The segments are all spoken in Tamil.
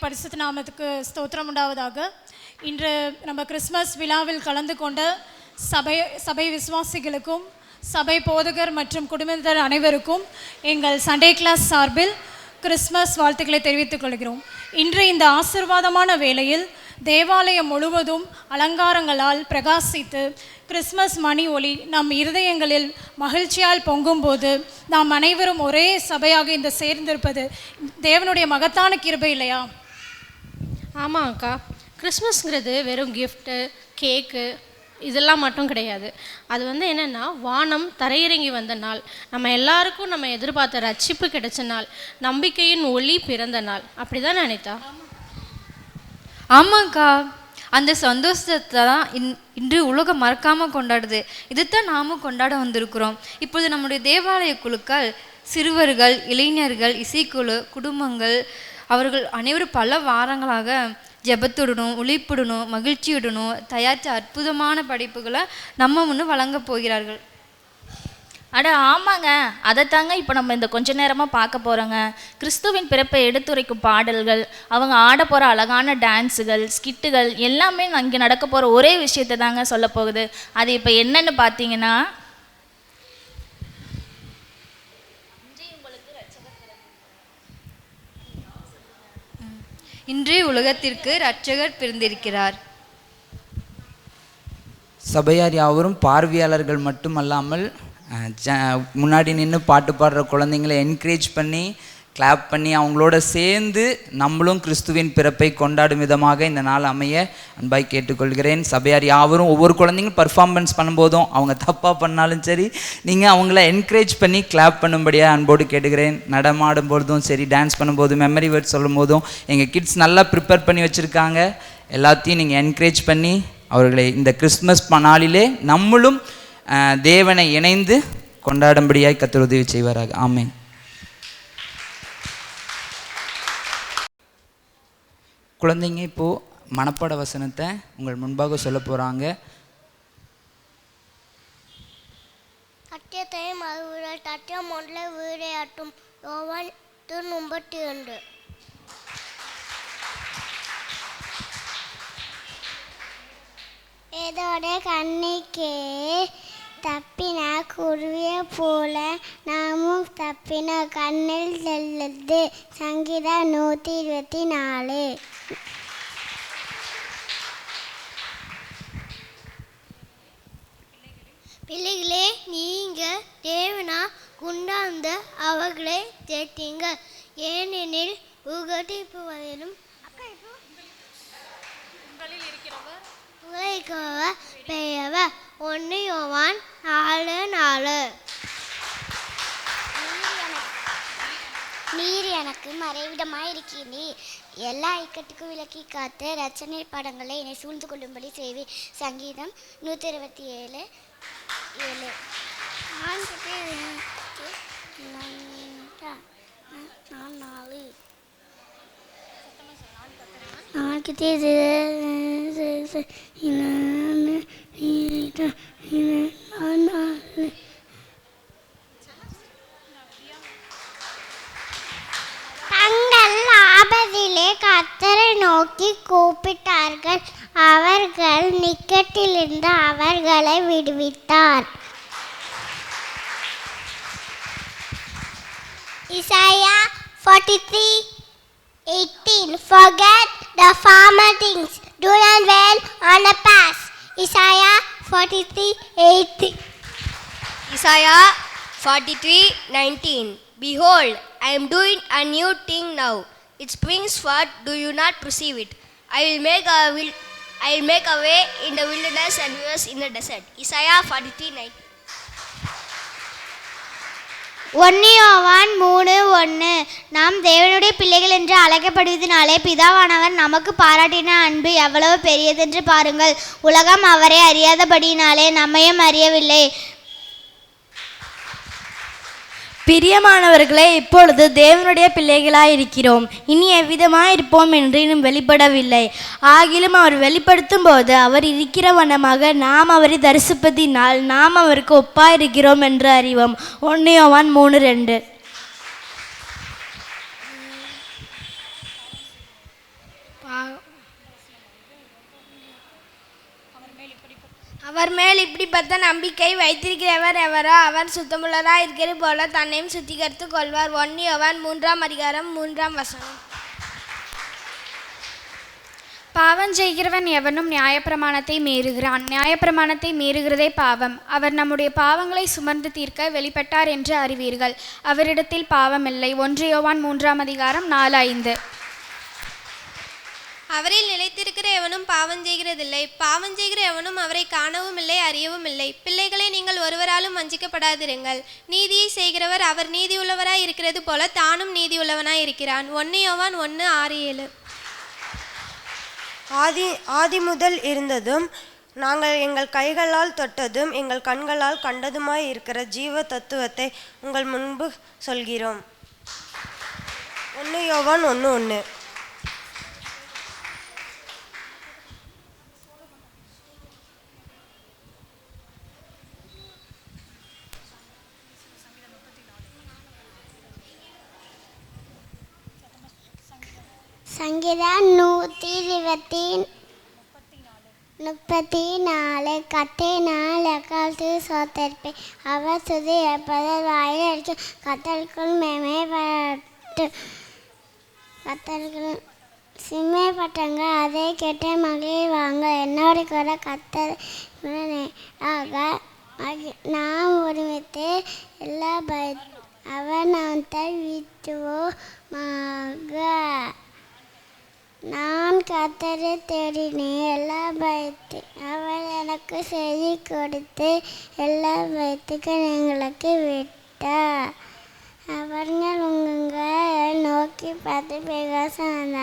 பரிசுத்த நாமத்துக்கு ஸ்தோத்திரம் உண்டாவதாக. இன்று நம்ம கிறிஸ்மஸ் விழாவில் கலந்து கொண்ட சபை விசுவாசிகளுக்கும் சபை போதகர் மற்றும் குடும்பத்தினர் அனைவருக்கும் எங்கள் சண்டே கிளாஸ் சார்பில் கிறிஸ்மஸ் வாழ்த்துக்களை தெரிவித்துக் கொள்கிறோம். இன்று இந்த ஆசீர்வாதமான வேளையில் தேவாலயம் முழுவதும் அலங்காரங்களால் பிரகாசித்து கிறிஸ்மஸ் மணி ஒளி நம் இருதயங்களில் மகிழ்ச்சியால் பொங்கும்போது நாம் அனைவரும் ஒரே சபையாக இந்த சேர்ந்திருப்பது தேவனுடைய மகத்தான கிருபை இல்லையா? ஆமாம் அக்கா, கிறிஸ்மஸ்ங்கிறது வெறும் கிஃப்ட்டு கேக்கு இதெல்லாம் மட்டும் கிடையாது. அது என்னென்னா வானம் தரையிறங்கி வந்த நாள், நம்ம எல்லாருக்கும் நம்ம எதிர்பார்த்த ரட்சிப்பு கிடைச்ச நாள், நம்பிக்கையின் ஒளி பிறந்த நாள். அப்படி தான் நினைத்தா? ஆமாக்கா, அந்த சந்தோஷத்தை தான் இன்று உலகம் மறக்காமல் கொண்டாடுது. இதைத்தான் நாமும் கொண்டாட வந்திருக்கிறோம். இப்பொழுது நம்முடைய தேவாலய குழுக்கள், சிறுவர்கள், இளைஞர்கள், இசைக்குழு, குடும்பங்கள் அவர்கள் அனைவரும் பல வாரங்களாக ஜெபத்துடனும் உழைப்புடனும் மகிழ்ச்சியுடனும் தயாரித்த அற்புதமான படைப்புகளை நம்ம முன்னு வழங்க போகிறார்கள். அட ஆமாங்க, அதைத்தாங்க இப்போ நம்ம இந்த கொஞ்ச நேரமாக பார்க்க போகிறோங்க. கிறிஸ்துவின் பிறப்பை எடுத்துரைக்கும் பாடல்கள், அவங்க ஆட போகிற அழகான டான்ஸுகள், ஸ்கிட்டுகள் எல்லாமே இங்கே நடக்க போகிற ஒரே விஷயத்தை தாங்க சொல்ல போகுது. அது இப்போ என்னன்னு பார்த்தீங்கன்னா, இன்றைய உலகத்திற்கு இரட்சகர் பிறந்திருக்கிறார். சபையார் யாவரும் பார்வையாளர்கள் மட்டுமல்லாமல் முன்னாடி நின்று பாட்டு பாடுற குழந்தைங்களை என்கரேஜ் பண்ணி கிளாப் பண்ணி அவங்களோட சேர்ந்து நம்மளும் கிறிஸ்துவின் பிறப்பை கொண்டாடும் விதமாக இந்த நாள் அமைய அன்பாய் கேட்டுக்கொள்கிறேன். சபையார் யாவரும் ஒவ்வொரு குழந்தைங்களும் பர்ஃபார்மன்ஸ் பண்ணும்போதும் அவங்க தப்பாக பண்ணாலும் சரி நீங்கள் அவங்கள என்கரேஜ் பண்ணி கிளாப் பண்ணும்படியாக அன்போடு கேட்டுக்கிறேன். நடமாடும் பொழுதும் சரி, டான்ஸ் பண்ணும்போதும், மெமரி வேர்ட்ஸ் சொல்லும் போதும் எங்கள் கிட்ஸ் நல்லா ப்ரிப்பேர் பண்ணி வச்சுருக்காங்க. எல்லாத்தையும் நீங்கள் என்கரேஜ் பண்ணி அவர்களை இந்த கிறிஸ்மஸ் நாளிலே நம்மளும் தேவனை இணைந்து கொண்டாடும்படியாய் கர்த்தர் உதவி செய்வாராக. ஆமென். குழந்தைங்க இப்போது மனப்பாட வசனத்தை உங்கள் முன்பாக சொல்ல போகிறாங்க. அத்தியத்தையும் மறுவுரை தத்தியம் ஒன்றில் வீரையாட்டும் யோவான் 32. ஏதோட கண்ணிக்கே தப்பின குருவிய போல நாமும் தப்பின கண்ணில் செல்லுது. சங்கீதம் 124. பிள்ளைகளே, நீங்க தேவனா குண்டாந்த அவர்களை தேட்டீங்க, ஏனெனில் உகட்டிப்புவதிலும் பெரியவர். 1 யோவான் 4:4. நீர் எனக்கு மறைவிடமாயிருக்கிறீர், எல்லா இக்கட்டுக்கும் விலக்கி காத்து ரச்சனை படங்களை என்னை சூழ்ந்து கொள்ளும்படி செய்வி. சங்கீதம் 127:7. தங்கள் ஆபத்திலே கர்த்தரை நோக்கி கூப்பிட்டார்கள், அவர்கள் நிக்கட்டிலிருந்து அவர்களை விடுவித்தார். Isaiah 43:18. Forget the former things, do not dwell on the past. Isaiah 43:18. Isaiah 43:19. Behold, I am doing a new thing now. It springs forth, do you not perceive it? I will make a way in the wilderness and rivers in the desert. Isaiah 43:19. ஒன்னியோவான் 3:1 நாம் தேவனுடைய பிள்ளைகள் என்று அழைக்கப்படுவதனாலே பிதாவானவர் நமக்கு பாராட்டின அன்பு எவ்வளவு பெரியதென்று பாருங்கள். உலகம் அவரை அறியாதபடியினாலே நம்மையும் அறியவில்லை. பிரியமானவர்களே, இப்பொழுது தேவனுடைய பிள்ளைகளாய் இருக்கிறோம். இனி எவ்விதமாய் இருப்போம் என்று இன்னும் வெளிப்படவில்லை. ஆகிலும் அவர் வெளிப்படுத்தும் போது அவர் இருக்கிற வண்ணமாக நாம் அவரை தரிசிப்பதினால் நாம் அவருக்கு ஒப்பாயிருக்கிறோம் என்று அறிவோம். 1 யோவான் 3:2. அவர் மேல் இப்படிப்பட்ட நம்பிக்கை வைத்திருக்கிறவர் எவரோ அவர் சுத்தமுள்ளராக இருக்கிறது போல தன்னையும் சுத்திகரித்து கொள்வார். 1 யோவான் 3:3. பாவம் செய்கிறவன் எவனும் நியாயப்பிரமாணத்தை மீறுகிறான். நியாயப்பிரமாணத்தை மீறுகிறதே பாவம். அவர் நம்முடைய பாவங்களை சுமந்து தீர்க்க வெளிப்பட்டார் என்று அறிவீர்கள். அவரிடத்தில் பாவமில்லை. 1 யோவான் 3:4-5. அவரில் நிலைத்திருக்கிற எவனும் பாவம் செய்கிறதில்லை. பாவம் செய்கிற எவனும் அவரை காணவும் இல்லை, அறியவும் இல்லை. பிள்ளைகளை நீங்கள் ஒருவராலும் வஞ்சிக்கப்படாதிருங்கள். நீதியை செய்கிறவர் அவர் நீதியுள்ளவராய் இருக்கிறது போல தானும் நீதியுள்ளவனாய் இருக்கிறான். 1 யோவான் 1:6-7. ஆதி முதல் இருந்ததும் நாங்கள் எங்கள் கைகளால் தொட்டதும் எங்கள் கண்களால் கண்டதுமாய் இருக்கிற ஜீவ தத்துவத்தை உங்கள் முன்பு சொல்கிறோம். 1 யோவான் 1:1. சங்கீதம் 134. கத்தினால் எக்காலத்து சோத்தரிப்பை அவர் சுதி ஏற்பதால் வாயில் அடிக்கும். கத்தலுக்குள் கத்தலுக்குள் சிம்மைப்பட்டங்க அதை கேட்ட மகளிர் வாங்க. என்னோட கூட கத்தல் நாம் ஒருமித்து எல்லா அவர் நாம் வீட்டுவோமாக. நான் கத்தரை தேடினேன் எல்லா பயத்தை அவர் எனக்கு செய்தி கொடுத்து எல்லா பயத்துக்கும் எங்களுக்கு விட்டார். அவர்கள் உங்கள் நோக்கி பார்த்து பிரகாசம்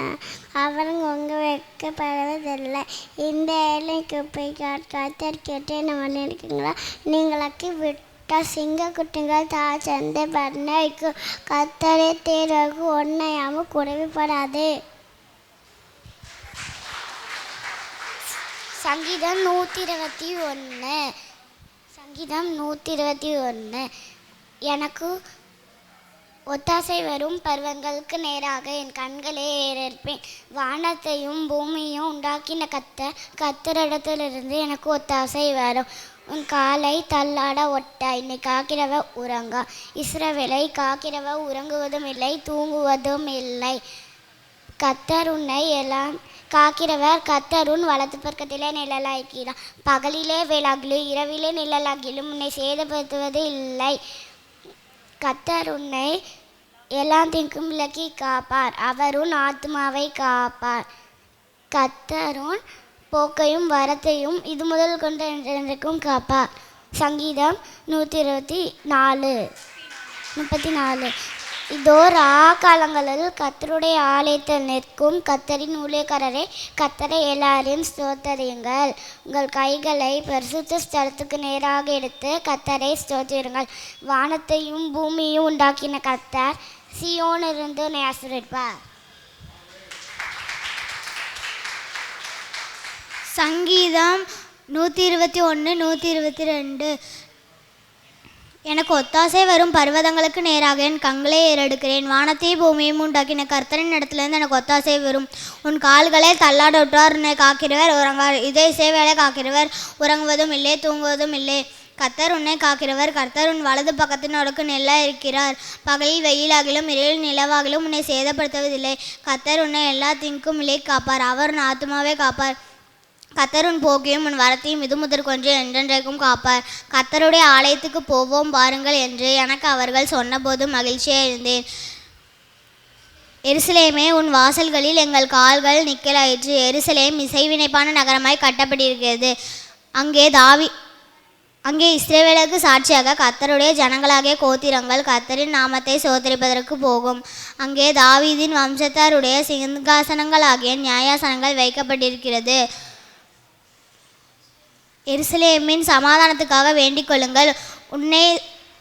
அவர்கள் உங்கள் வைக்கப்படுவதில்லை. இந்த ஏழை குப்பை கத்தர் கேட்டு நம்ம நினைக்கிறீங்களா? நீங்களுக்கு விட்ட சிங்க குட்டிகள் தாழ்ந்து பண்ணைக்கும் கத்தரை தேர்வுக்கு ஒன்றையாமல் குறைவுபடாது. சங்கீதம் 121. எனக்கு ஒத்தாசை வரும் பருவங்களுக்கு நேராக என் கண்களை ஏறெடுப்பேன். வானத்தையும் பூமியையும் உண்டாக்கின கத்தரிடத்திலிருந்து எனக்கு ஒத்தாசை வரும். உன் காலை தள்ளாட ஒட்டாய். என்னை காக்கிறவ உறங்கா. இஸ்ரவேலை காக்கிறவ உறங்குவதும் இல்லை, தூங்குவதும் இல்லை. கத்தர் உன்னை எல்லாம் காக்கிறவர். கத்தருன் வலது பக்கத்திலே நிழலாக்கிறார். பகலிலே வேளாகிலும் இரவிலே நிழலாகிலும் உன்னை சேதப்படுத்துவது இல்லை. கத்தர் உன்னை எல்லாம் தீங்கும் விலக்கி காப்பார். அவருன் ஆத்மாவை காப்பார். கத்தருன் போக்கையும் வரத்தையும் இது முதல் கொண்டு என்றைக்கும் காப்பார். சங்கீதம் 134. இதோ காலங்களில் கத்தருடைய ஆலயத்தில் நிற்கும் கத்தரின் ஊழியக்காரரே, கத்தரை எல்லாரையும் ஸ்தோத்தரியுங்கள். உங்கள் கைகளை பரிசுத்த ஸ்தலத்துக்கு நேராக எடுத்து கத்தரை ஸ்தோத்திருங்கள். வானத்தையும் பூமியையும் உண்டாக்கின கத்தர் சீயோனிலிருந்து உன்னை ஆசீர்வதிப்பார். சங்கீதம் 121-122. எனக்கு ஒத்தாசை வரும் பர்வதங்களுக்கு நேராக என் கண்களை ஏறெடுக்கிறேன். வானத்தையும் பூமியையும் உண்டாக்கின கர்த்தரின் இடத்துலேருந்து எனக்கு ஒத்தாசை வரும். உன் கால்களை தள்ளாட விட்டார். உன்னை காக்கிறவர் உறங்கார். இதை சேவையை காக்கிறவர் உறங்குவதும் இல்லை, தூங்குவதும் இல்லை. கர்த்தர் உன்னை காக்கிறவர். கர்த்தர் உன் வலது பக்கத்தினோருக்கு நெல்லா இருக்கிறார். பகலில் வெயிலாகிலும் இரவில் நிலவாகிலும் உன்னை சேதப்படுத்துவதில்லை. கர்த்தர் உன்னை எல்லா தீங்கும் இல்லை காப்பார். அவர் உன் ஆத்மாவை காப்பார். கத்தர் உன் போக்கையும் உன் வரத்தையும் இது முதற்கொன்று என்றென்றைக்கும் காப்பார். கத்தருடைய ஆலயத்துக்கு போவோம் பாருங்கள் என்று எனக்கு அவர்கள் சொன்னபோது மகிழ்ச்சியாக இருந்தேன். எருசலேமே, உன் வாசல்களில் எங்கள் கால்கள் நிற்கலாயிற்று. எருசலேம் இசைவினைப்பான நகரமாய் கட்டப்பட்டிருக்கிறது. அங்கே அங்கே இஸ்ரவேலுக்கு சாட்சியாக கர்த்தருடைய ஜனங்களாகிய கோத்திரங்கள் கர்த்தரின் நாமத்தை சோதரிப்பதற்கு போகும். அங்கே தாவீதின் வம்சத்தாருடைய சிங்காசனங்களாகிய நியாயாசனங்கள் வைக்கப்பட்டிருக்கிறது. எருசலேமின் சமாதானத்துக்காக வேண்டிக் கொள்ளுங்கள். உன்னை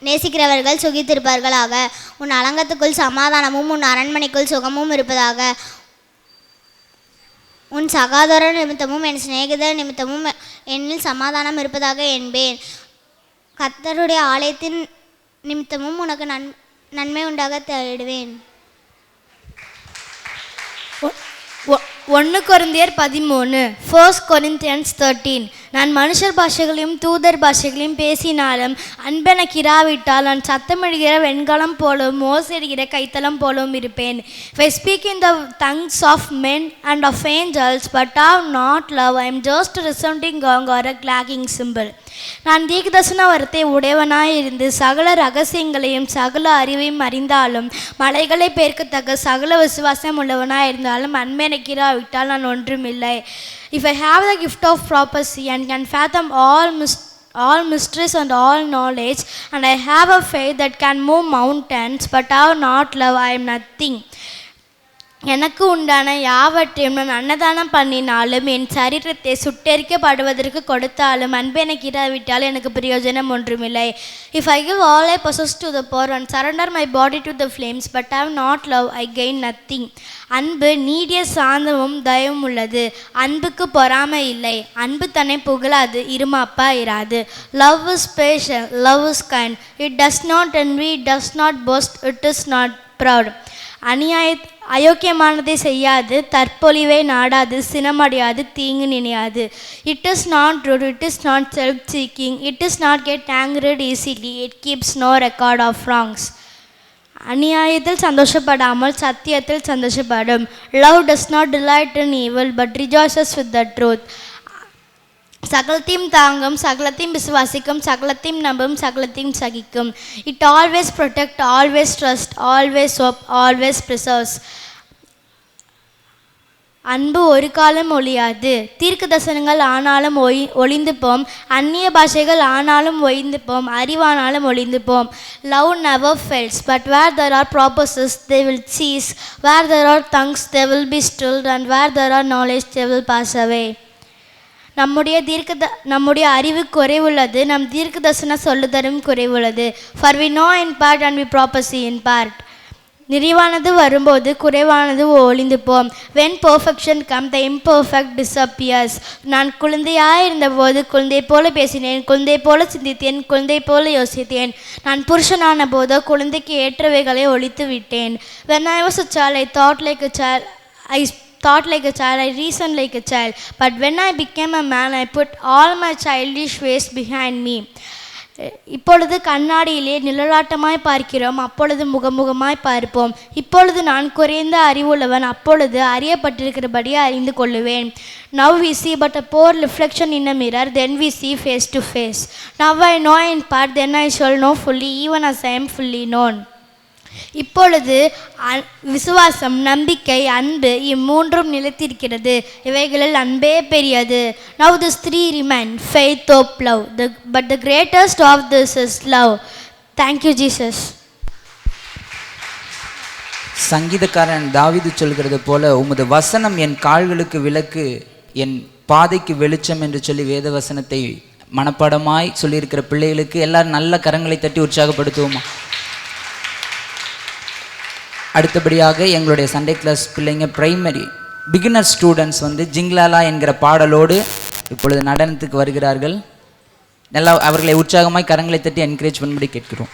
நேசிக்கிறவர்கள் சுகித்திருப்பார்களாக. உன் அலங்கத்துக்குள் சமாதானமும் உன் அரண்மனைக்குள் சுகமும் இருப்பதாக. உன் சகாதர நிமித்தமும் என் சிநேகிதர் நிமித்தமும் என்னில் சமாதானம் இருப்பதாக என்பேன். கர்த்தருடைய ஆலயத்தின் நிமித்தமும் உனக்கு நன்மை உண்டாக தேடுவேன். 1 கொரிந்தியர் 13, 1 Corinthians 13. நான் மனுஷர் பாஷைகளையும் தூதர் பாஷைகளையும் பேசினாலும் அன்பெனக்கு இராவிட்டால் நான் சத்தமிடுகிற வெண்கலம் போலவும் மோசடிக்கிற கைத்தலம் போலவும் இருப்பேன். If I speak in the tongues of men and of angels but have not love, I am just a resounding gong or a clanging cymbal. நான் தீர்க்கதரிசன வரத்தை உடையவனாயிருந்து சகல ரகசியங்களையும் சகல அறிவையும் அறிந்தாலும் மலைகளை பெயர்க்கத்தக்க சகல விசுவாசம் உள்ளவனாயிருந்தாலும் அன்பெனக்கு இராவிட்டால் நான் ஒன்றுமில்லை. If I have the gift of prophecy and can fathom all mysteries and all knowledge, and I have a faith that can move mountains, but have not love, I am nothing. எனக்கு உண்டான யாவற்றையும் நான் அன்னதானம் பண்ணினாலும் என் சரீரத்தை சுட்டெரிக்கப்படுவதற்கு கொடுத்தாலும் அன்பு எனக்கு இராவிட்டால் எனக்கு பிரயோஜனம் ஒன்றுமில்லை. If I give all I possess to the poor and surrender my body to the flames, but have not love, I gain nothing. அன்பு நீடிய சாந்தமும் தயவும் உள்ளது. அன்புக்கு பொறாமை இல்லை. அன்பு தன்னை புகழாது, இருமாப்பா இராது. Love is patient, love is kind. It does not envy, it does not boast, it is not proud. அயோக்கியமானதை செய்யாது, தற்பொழிவை நாடாது, சினமடையாது, தீங்கு நினையாது. It is not rude, it is not self-seeking, it is not get angered easily, it keeps no record of wrongs. அநியாயத்தில் சந்தோஷப்படாமல் சத்தியத்தில் சந்தோஷப்படும். Love does not delight in evil but rejoices with the truth. சகலத்தையும் தாங்கும், சகலத்தையும் விசுவாசிக்கும், சகலத்தையும் நம்பும், சகலத்தையும் சகிக்கும். It always protect, always trust, always hope, always preserves. அன்பு ஒரு காலம் ஒழியாது. தீர்க்க தரிசனங்கள் ஆனாலும் ஒளிந்து போம், அந்நிய பாஷைகள் ஆனாலும் ஒழிந்து போம், அறிவானாலும் ஒளிந்து போம். Love never fails, but where there are purposes they will cease, where there are tongues they will be stilled, and where there are knowledge they will pass away. நம்முடைய அறிவு குறைவுள்ளது, நம் தீர்க்க தரிசன சொல்லுதலும் குறைவுள்ளது. For we know in part and we prophesy in part. நிறைவானது வரும்போது குறைவானது ஒளிந்து போம். When perfection comes, the imperfect disappears. நான் குழந்தையாக இருந்தபோது குழந்தை போல பேசினேன், குழந்தை போல சிந்தித்தேன், குழந்தை போல யோசித்தேன். நான் புருஷனான போதோ குழந்தைக்கு ஏற்றவைகளை ஒழித்து விட்டேன். When I was a child, I thought like a child, I reasoned like a child. But when I became a man, I put all my childish ways behind me. இப்பொழுது கண்ணாடியிலே நிழலாட்டமாய் பார்க்கிறோம், அப்பொழுது முகமுகமாய் பார்ப்போம். இப்பொழுது நான் குறைந்த அறிவுள்ளவன், அப்பொழுது அறியப்பட்டிருக்கிறபடியே அறிந்து கொள்ளுவேன். Now we see but a poor reflection in a mirror, then we see face to face. Now I know in part, then I shall know fully, even as I am fully known. இப்பொழுது விசுவாசம், நம்பிக்கை, அன்பு இம்மூன்றும் நிலைத்திருக்கிறது. இவைகளில் அன்பே பெரியது. Now these three remain, faith, hope, love. But the greatest of this is love. Thank you, Jesus. சங்கீதக்காரன் தாவீது சொல்கிறது போல, உமது வசனம் என் கால்களுக்கு விளக்கு, என் பாதைக்கு வெளிச்சம் என்று சொல்லி வேத வசனத்தை மனப்பாடமாய் சொல்லியிருக்கிற பிள்ளைகளுக்கு எல்லாரும் நல்ல கரங்களை தட்டி உற்சாகப்படுத்துவோமா? அடுத்தபடியாக எங்களுடைய சண்டே கிளாஸ் பிள்ளைங்க பிரைமரி பிகினர் ஸ்டூடெண்ட்ஸ் ஜிங்லாலா என்கிற பாடலோடு இப்பொழுது நடனத்துக்கு வருகிறார்கள். நல்லா அவர்களை உற்சாகமாய் கரங்களை தட்டி என்கரேஜ் பண்ணும்படி கேட்கிறோம்.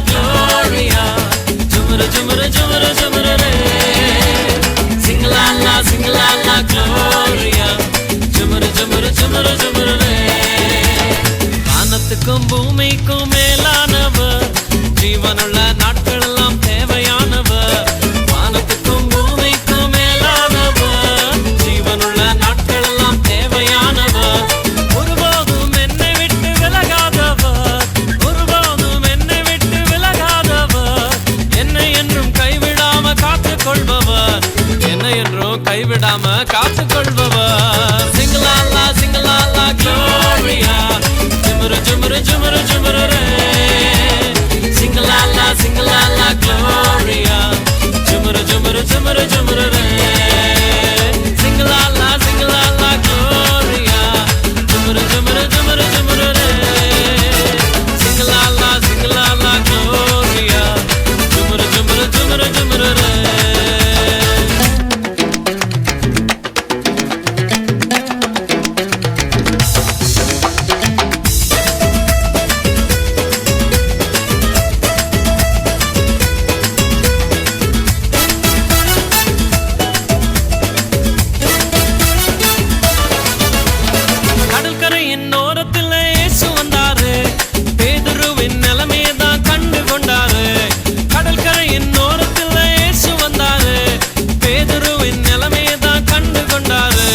Gloria, வானத்துக்கும் பூமிக்கும் மேலானவர், ஜீவனுள்ள நாட்கள் எல்லாம் தேவையானவர். வானத்துக்கும் பூமிக்கும் மேலானவர், ஜீவனுள்ள நாட்கள் எல்லாம் தேவையானவர். ஒருபோதும் என்னை விட்டு விலகாதவர், ஒருபோதும் என்னை விட்டு விலகாதவர். என்னை என்றும் கைவிடாம காத்துக்கொள்பவர், என்னை என்றும் கைவிடாம காத்துக்கொள்பவர். சிங்கலாலா சிங்கலாலா க்ளோரியா, ஜுமுரு ஜுமுரு ஜுமுரு ஜுமுரு ரே. சிங்கலாலா சிங்கலாலா க்ளோரியா, ஜுமுரு ஜுமுரு ஜுமுரு ஜுமுரு ரே. சிங்கலாலா சிங்கலாலா க்ளோரியா, ஜுமுரு ஜுமுரு ஜுமுரு ஜுமுரு ரே. சிங்கலாலா சிங்கலாலா க்ளோரியா, ஜுமுரு ஜுமுரு ஜுமுரு ஜுமுரு ரே. கடற்கரையின் ஓரத்தில் இயேசு வந்தாரு, பேதுருவின் நிலைமையை தான் கண்டு கொண்டாரு. கடற்கரையின் ஓரத்தில் இயேசு வந்தாரு, பேதுருவின் நிலைமையை தான் கண்டு கொண்டாரு.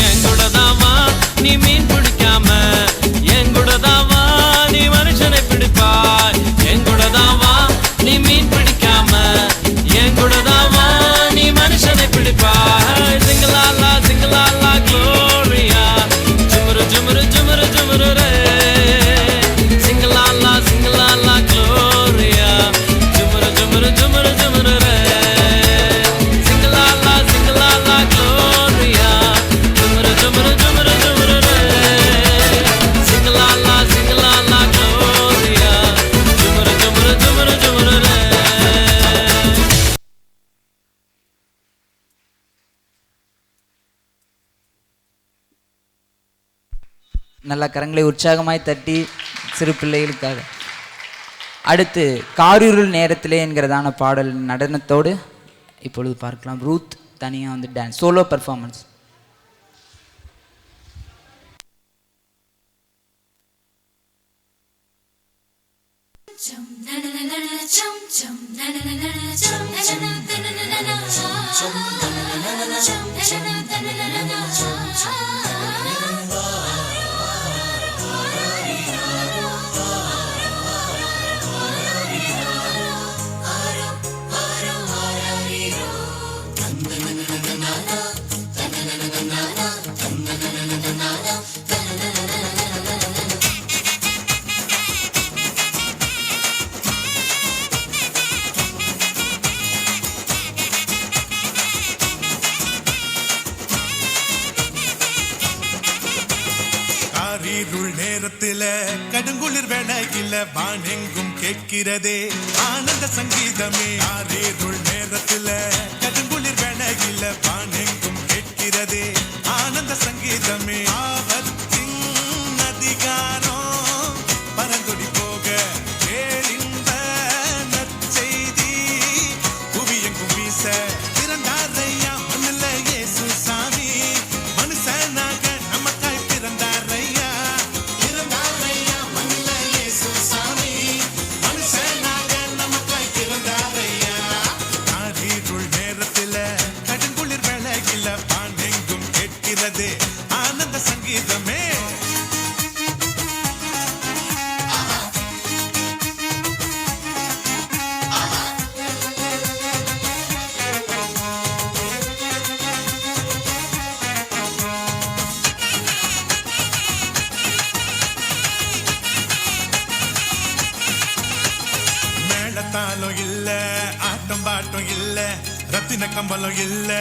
என் கூட தான் வா நீ மீன் பிடிக்காம, என் கூட தான் வா நீ மனுஷனை பிடிப்பாய். என் கூட தான் வா நீ மீன் பிடிக்காம, என் கூட தான் வா நீ மனுஷனை பிடிப்பாய். சிங்கலாலா சிங்கலாலா க்ளோரியா, ஜுமுரு ஜுமுரு ஜுமுரு ஜுமுரு ரே. சிங்கலாலா சிங்கலாலா க்ளோரியா, ஜுமுரு ஜுமுரு ஜுமுரு ஜுமுரு ரே. சிங்கலாலா சிங்கலாலா க்ளோரியா, ஜுமுரு ஜுமுரு ஜுமுரு ஜுமுரு ரே. சிங்கலாலா சிங்கலாலா க்ளோரியா, ஜுமுரு ஜுமுரு ஜுமுரு ஜுமுரு ரே. நல்ல கரங்களை உற்சாகமாய் தட்டி சிறு பிள்ளைகளுக்காக. அடுத்து காரிருள் நேரத்திலே என்கிறதான பாடல் நடனத்தோடு இப்பொழுது பார்க்கலாம். ரூத் தனியாக வந்து டான்ஸ் சோலோ பெர்ஃபார்மன்ஸ். காரிருள் நேரத்தில கடுங்குளிர் வேளையில வானெங்கும் கேட்கிறதே ஆனந்த சங்கீதமே. காரிருள் நேரத்தில கடுங்குளிர் வேளையில வானெங்கும் கேட்கிறதே ஆனந்த சங்கீதமே. ஆபத்தின் அதிகாரம் பரந்தொடி போக கேளிந்த நற்செய்தி புவியெங்கும் வீச பிறந்தாரையா மண்ணில இயேசு சாமி. மனுஷனாக நமக்காய் பிறந்தாரையா, பிறந்தாரையா மண்ணில இயேசு சாமி. மனுஷனாக நமக்காய் பிறந்தாரையா. காரிருள் நேரத்தில கடுங்குளிர் வேளையில வானெங்கும் கேட்கிறதே ஆனந்த சங்கீதமே. மேளத்தாலும் இல்ல, ஆட்டம் பாட்டம் இல்ல, ரத்தின கம்பளம் இல்ல,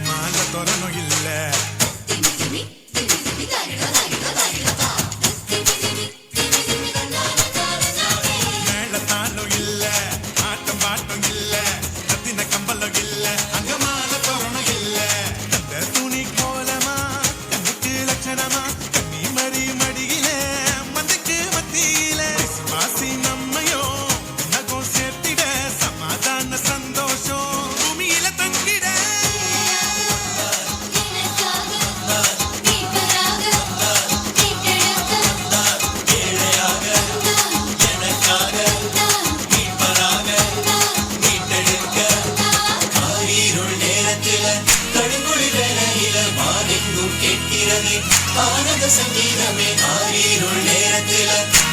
மாலை தோரணம் இல்ல. மேளத்தாலும் இல்ல, ஆட்டம் பாட்டம் இல்ல, ரத்தின கம்பளம் இல்ல, அங்க மாலை தோரணம் இல்ல. அந்த துணி கோலமா கண்ணுக்கு லட்சணமா கண்ணி மறி மடியில மந்தைக்கு மத்தியில விசுவாசி நம்மையோ நகம் சேர்த்திட சமாதான சந்தோஷம் பூமியில தங்கிட. சங்கீதத்தில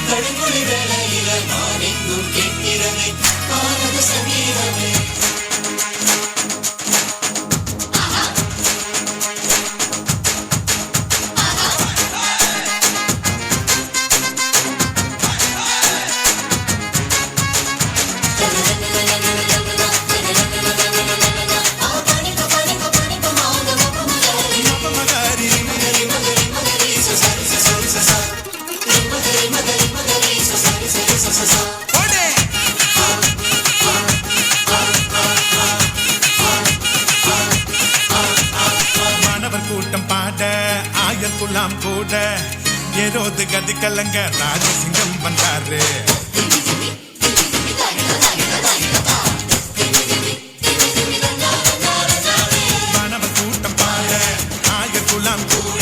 கடுங்குழி வேலையில நான் எங்கும் கேட்கிறதே ஆனந்த சங்கீதமே. மாணவர் கூட்டம் பாட ஆயர் குலாம் கூட ஏரோது கதி கலங்க ராஜசிங்கம் வந்தாரு. மாணவர் கூட்டம் பாட ஆயர் குலாம் கூட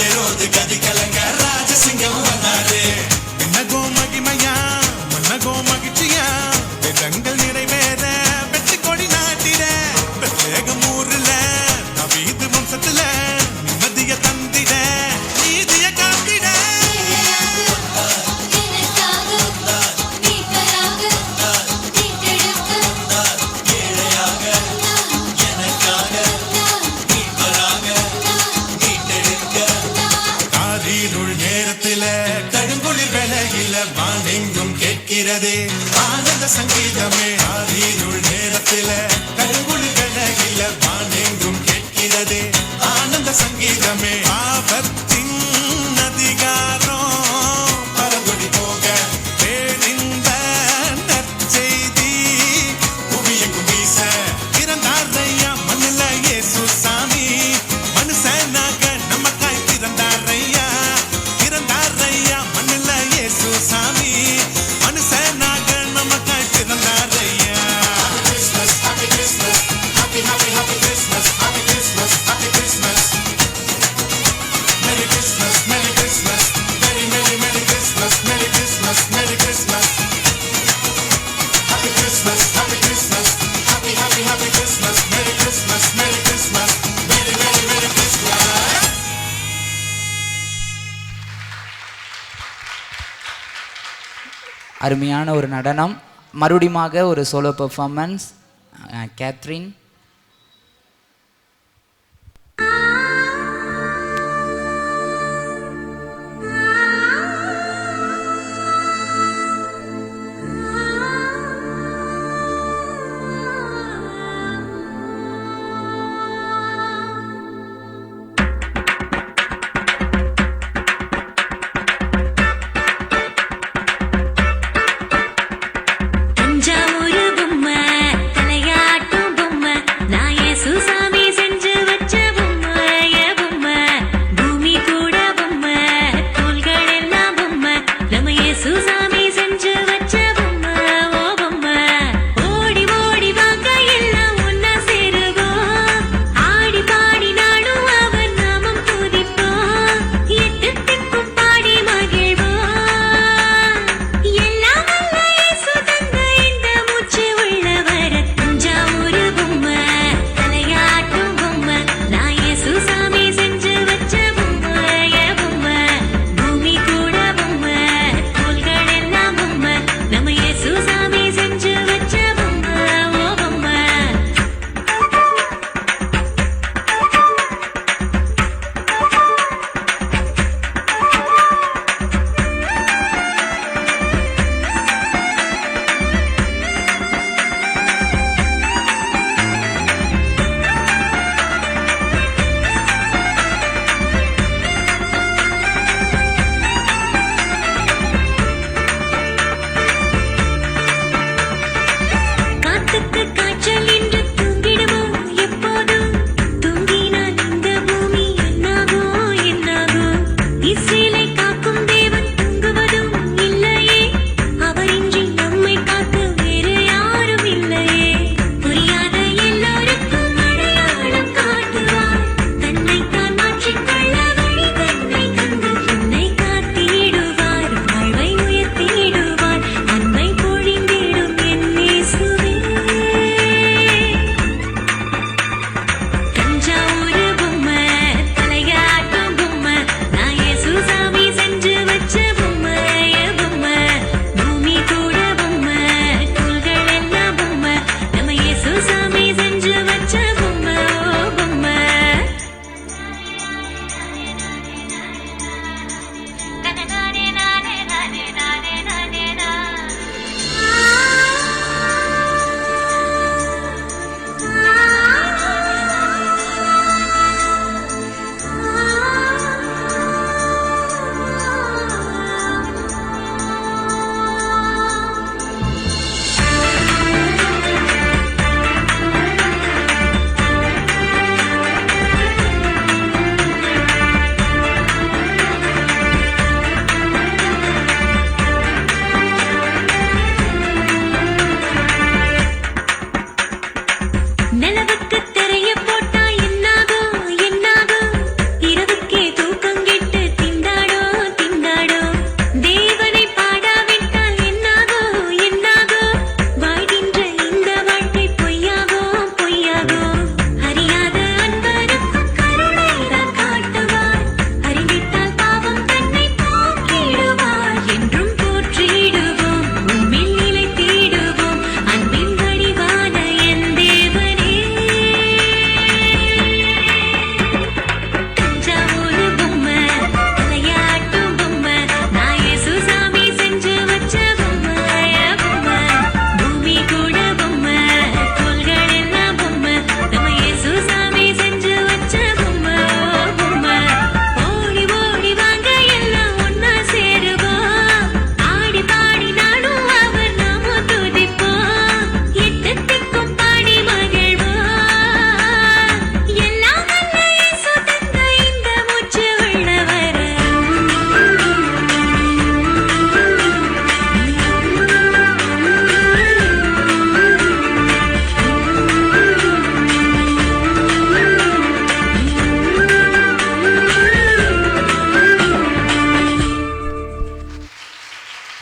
ஏரோது கதி கலங்க ராஜசிங்கம் வந்தாரு. விண்ணகோ மகிமையா மன்னகோ மகிழ்ச்சியா வேதங்கள் நிறைவேற வெற்றி கொடி நாட்டிட பெத்லகேம் ஊர்ல தாவீது வம்சத்துல நிம்மதிய தந்திட நீதிய காத்திட. காரிருள் நேரத்தில கடுங்குளிர் வேளையில வானெங்கும் கேட்கிறதே ஆனந்த சங்கீதமே. காரிருள் நேரத்தில கடுங்குளிர் வேளையில வானெங்கும் கேட்கிறதே ஆனந்த சங்கீதமே. ஆபத்தின் அதிகாரம் பரவடி போக பேரின்ப நற்செய்தி புவியெங்கும் வீச பிறந்தாரையா மண்ணுல இயேசு சாமி. மனுஷனாக நமக்காய் பிறந்தாரையா பிறந்தாரையா மண்ணுல இயேசு சாமி. மனுஷனாக நமக்காய் பிறந்தாரையா. Happy Christmas, happy happy happy Christmas, happy Christmas, happy Christmas. Merry Christmas, Merry Christmas, Merry Merry Merry Christmas, Merry Christmas, Merry Christmas. Happy Christmas, happy Christmas, happy happy happy Christmas, Merry Christmas, Merry Christmas, Merry Merry Merry Christmas. அருமையான ஒரு நடனம். மறுபடியுமாக ஒரு சோலோ பெர்ஃபார்மன்ஸ். கேத்ரின். தஞ்சாவூர் பொம்மை தலையாட்டும் பொம்மை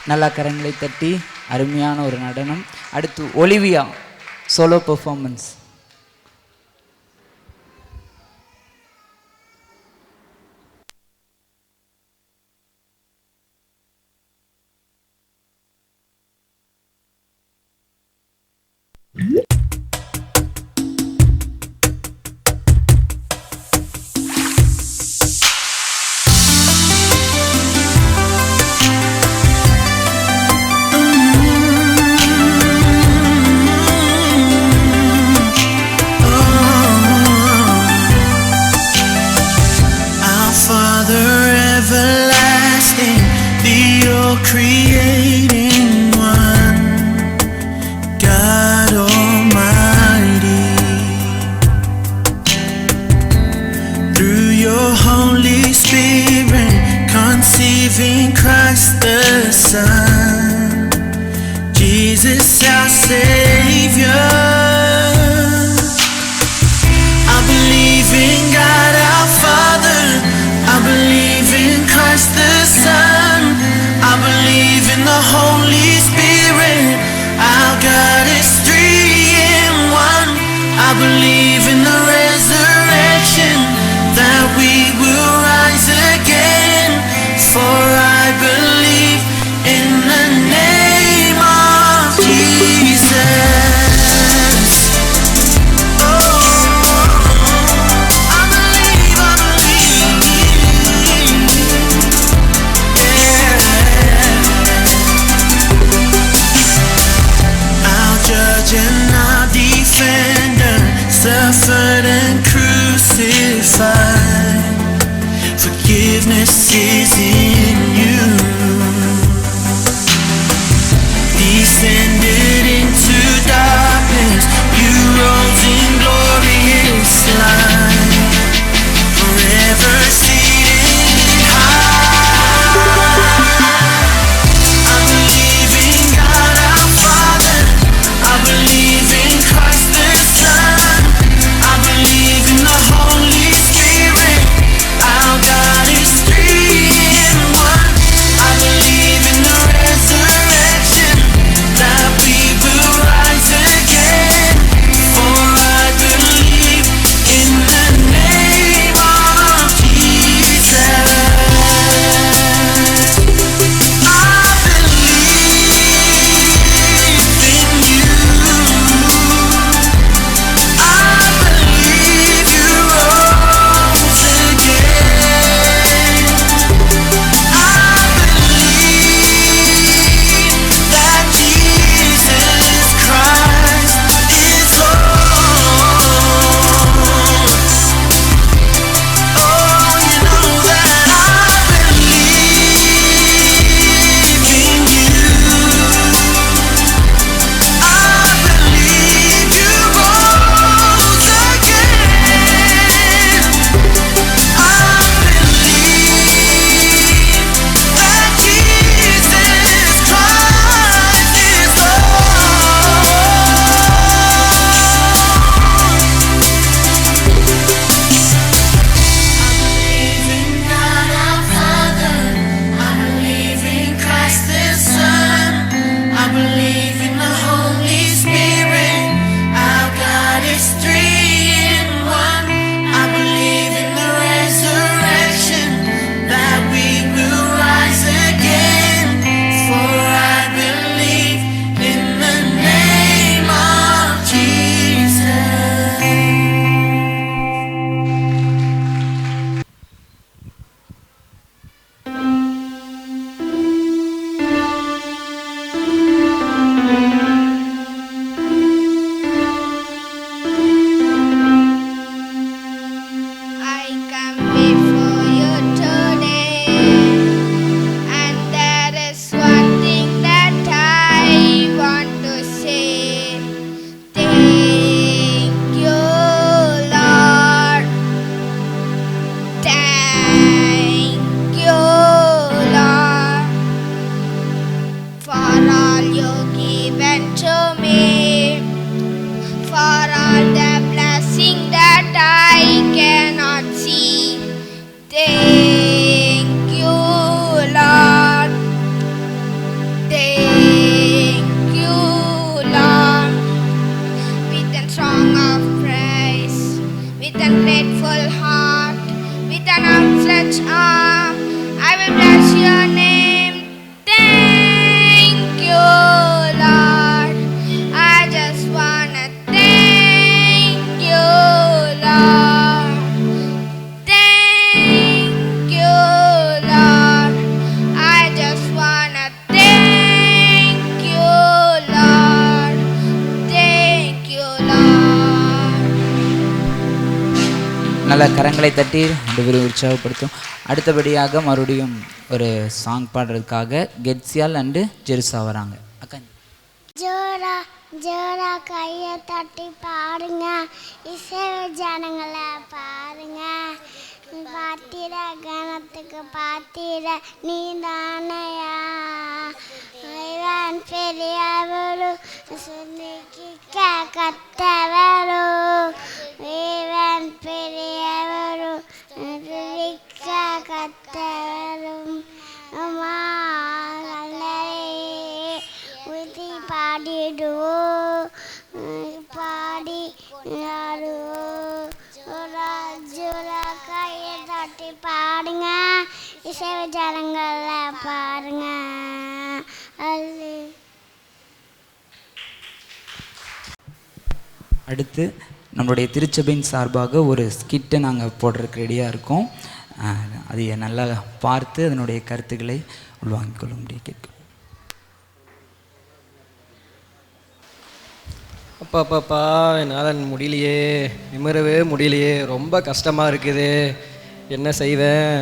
நல்லா கரங்களை தட்டி அருமையான ஒரு நடனம். அடுத்து Olivia solo performance. Creating one, God Almighty, through your Holy Spirit, conceiving Christ the Son, Jesus our Savior. I believe in God our Father, I believe in Christ the Son, I believe in the Holy Spirit, our God is 3 in 1. I believe in the resurrection, that we will rise again, for I believe in the name of Jesus. Suffered and crucified. நல்ல கரங்களை தட்டி ரெண்டு பேரும் உற்சாகப்படுத்தும். அடுத்தபடியாக மறுபடியும் ஒரு சாங் பாடுறதுக்காக கெட்சியால் அண்டு ஜெருசா வராங்க. அக்கா ஜோரா ஜோரா கையை தட்டி பாருங்க, இசை ஜனங்களை பாருங்க. பாத்திர கணத்துக்கு பாத்திர நீ தானையா, இவன் பெரியவரு சுனிக்க கத்தவரு, இவன் பெரியவரு சுனிக்க கத்தவரும் உதி பாடிடுவோம் பாடி ஜோரா கையை தட்டி பாடுங்க, இசை ஜனங்களை பாருங்க. அடுத்து நம்மளுடைய திருச்சபையின் சார்பாக ஒரு ஸ்கிட்டை நாங்கள் போடுறதுக்கு ரெடியாக இருக்கோம். அதை நல்லா பார்த்து அதனுடைய கருத்துக்களை உள்வாங்கிக் கொள்ள முடியும் கேட்கும். அப்பாப்பாப்பா என்னால் முடியலையே, நிமிரவே முடியலையே, ரொம்ப கஷ்டமாக இருக்குது. என்ன செய்வேன்?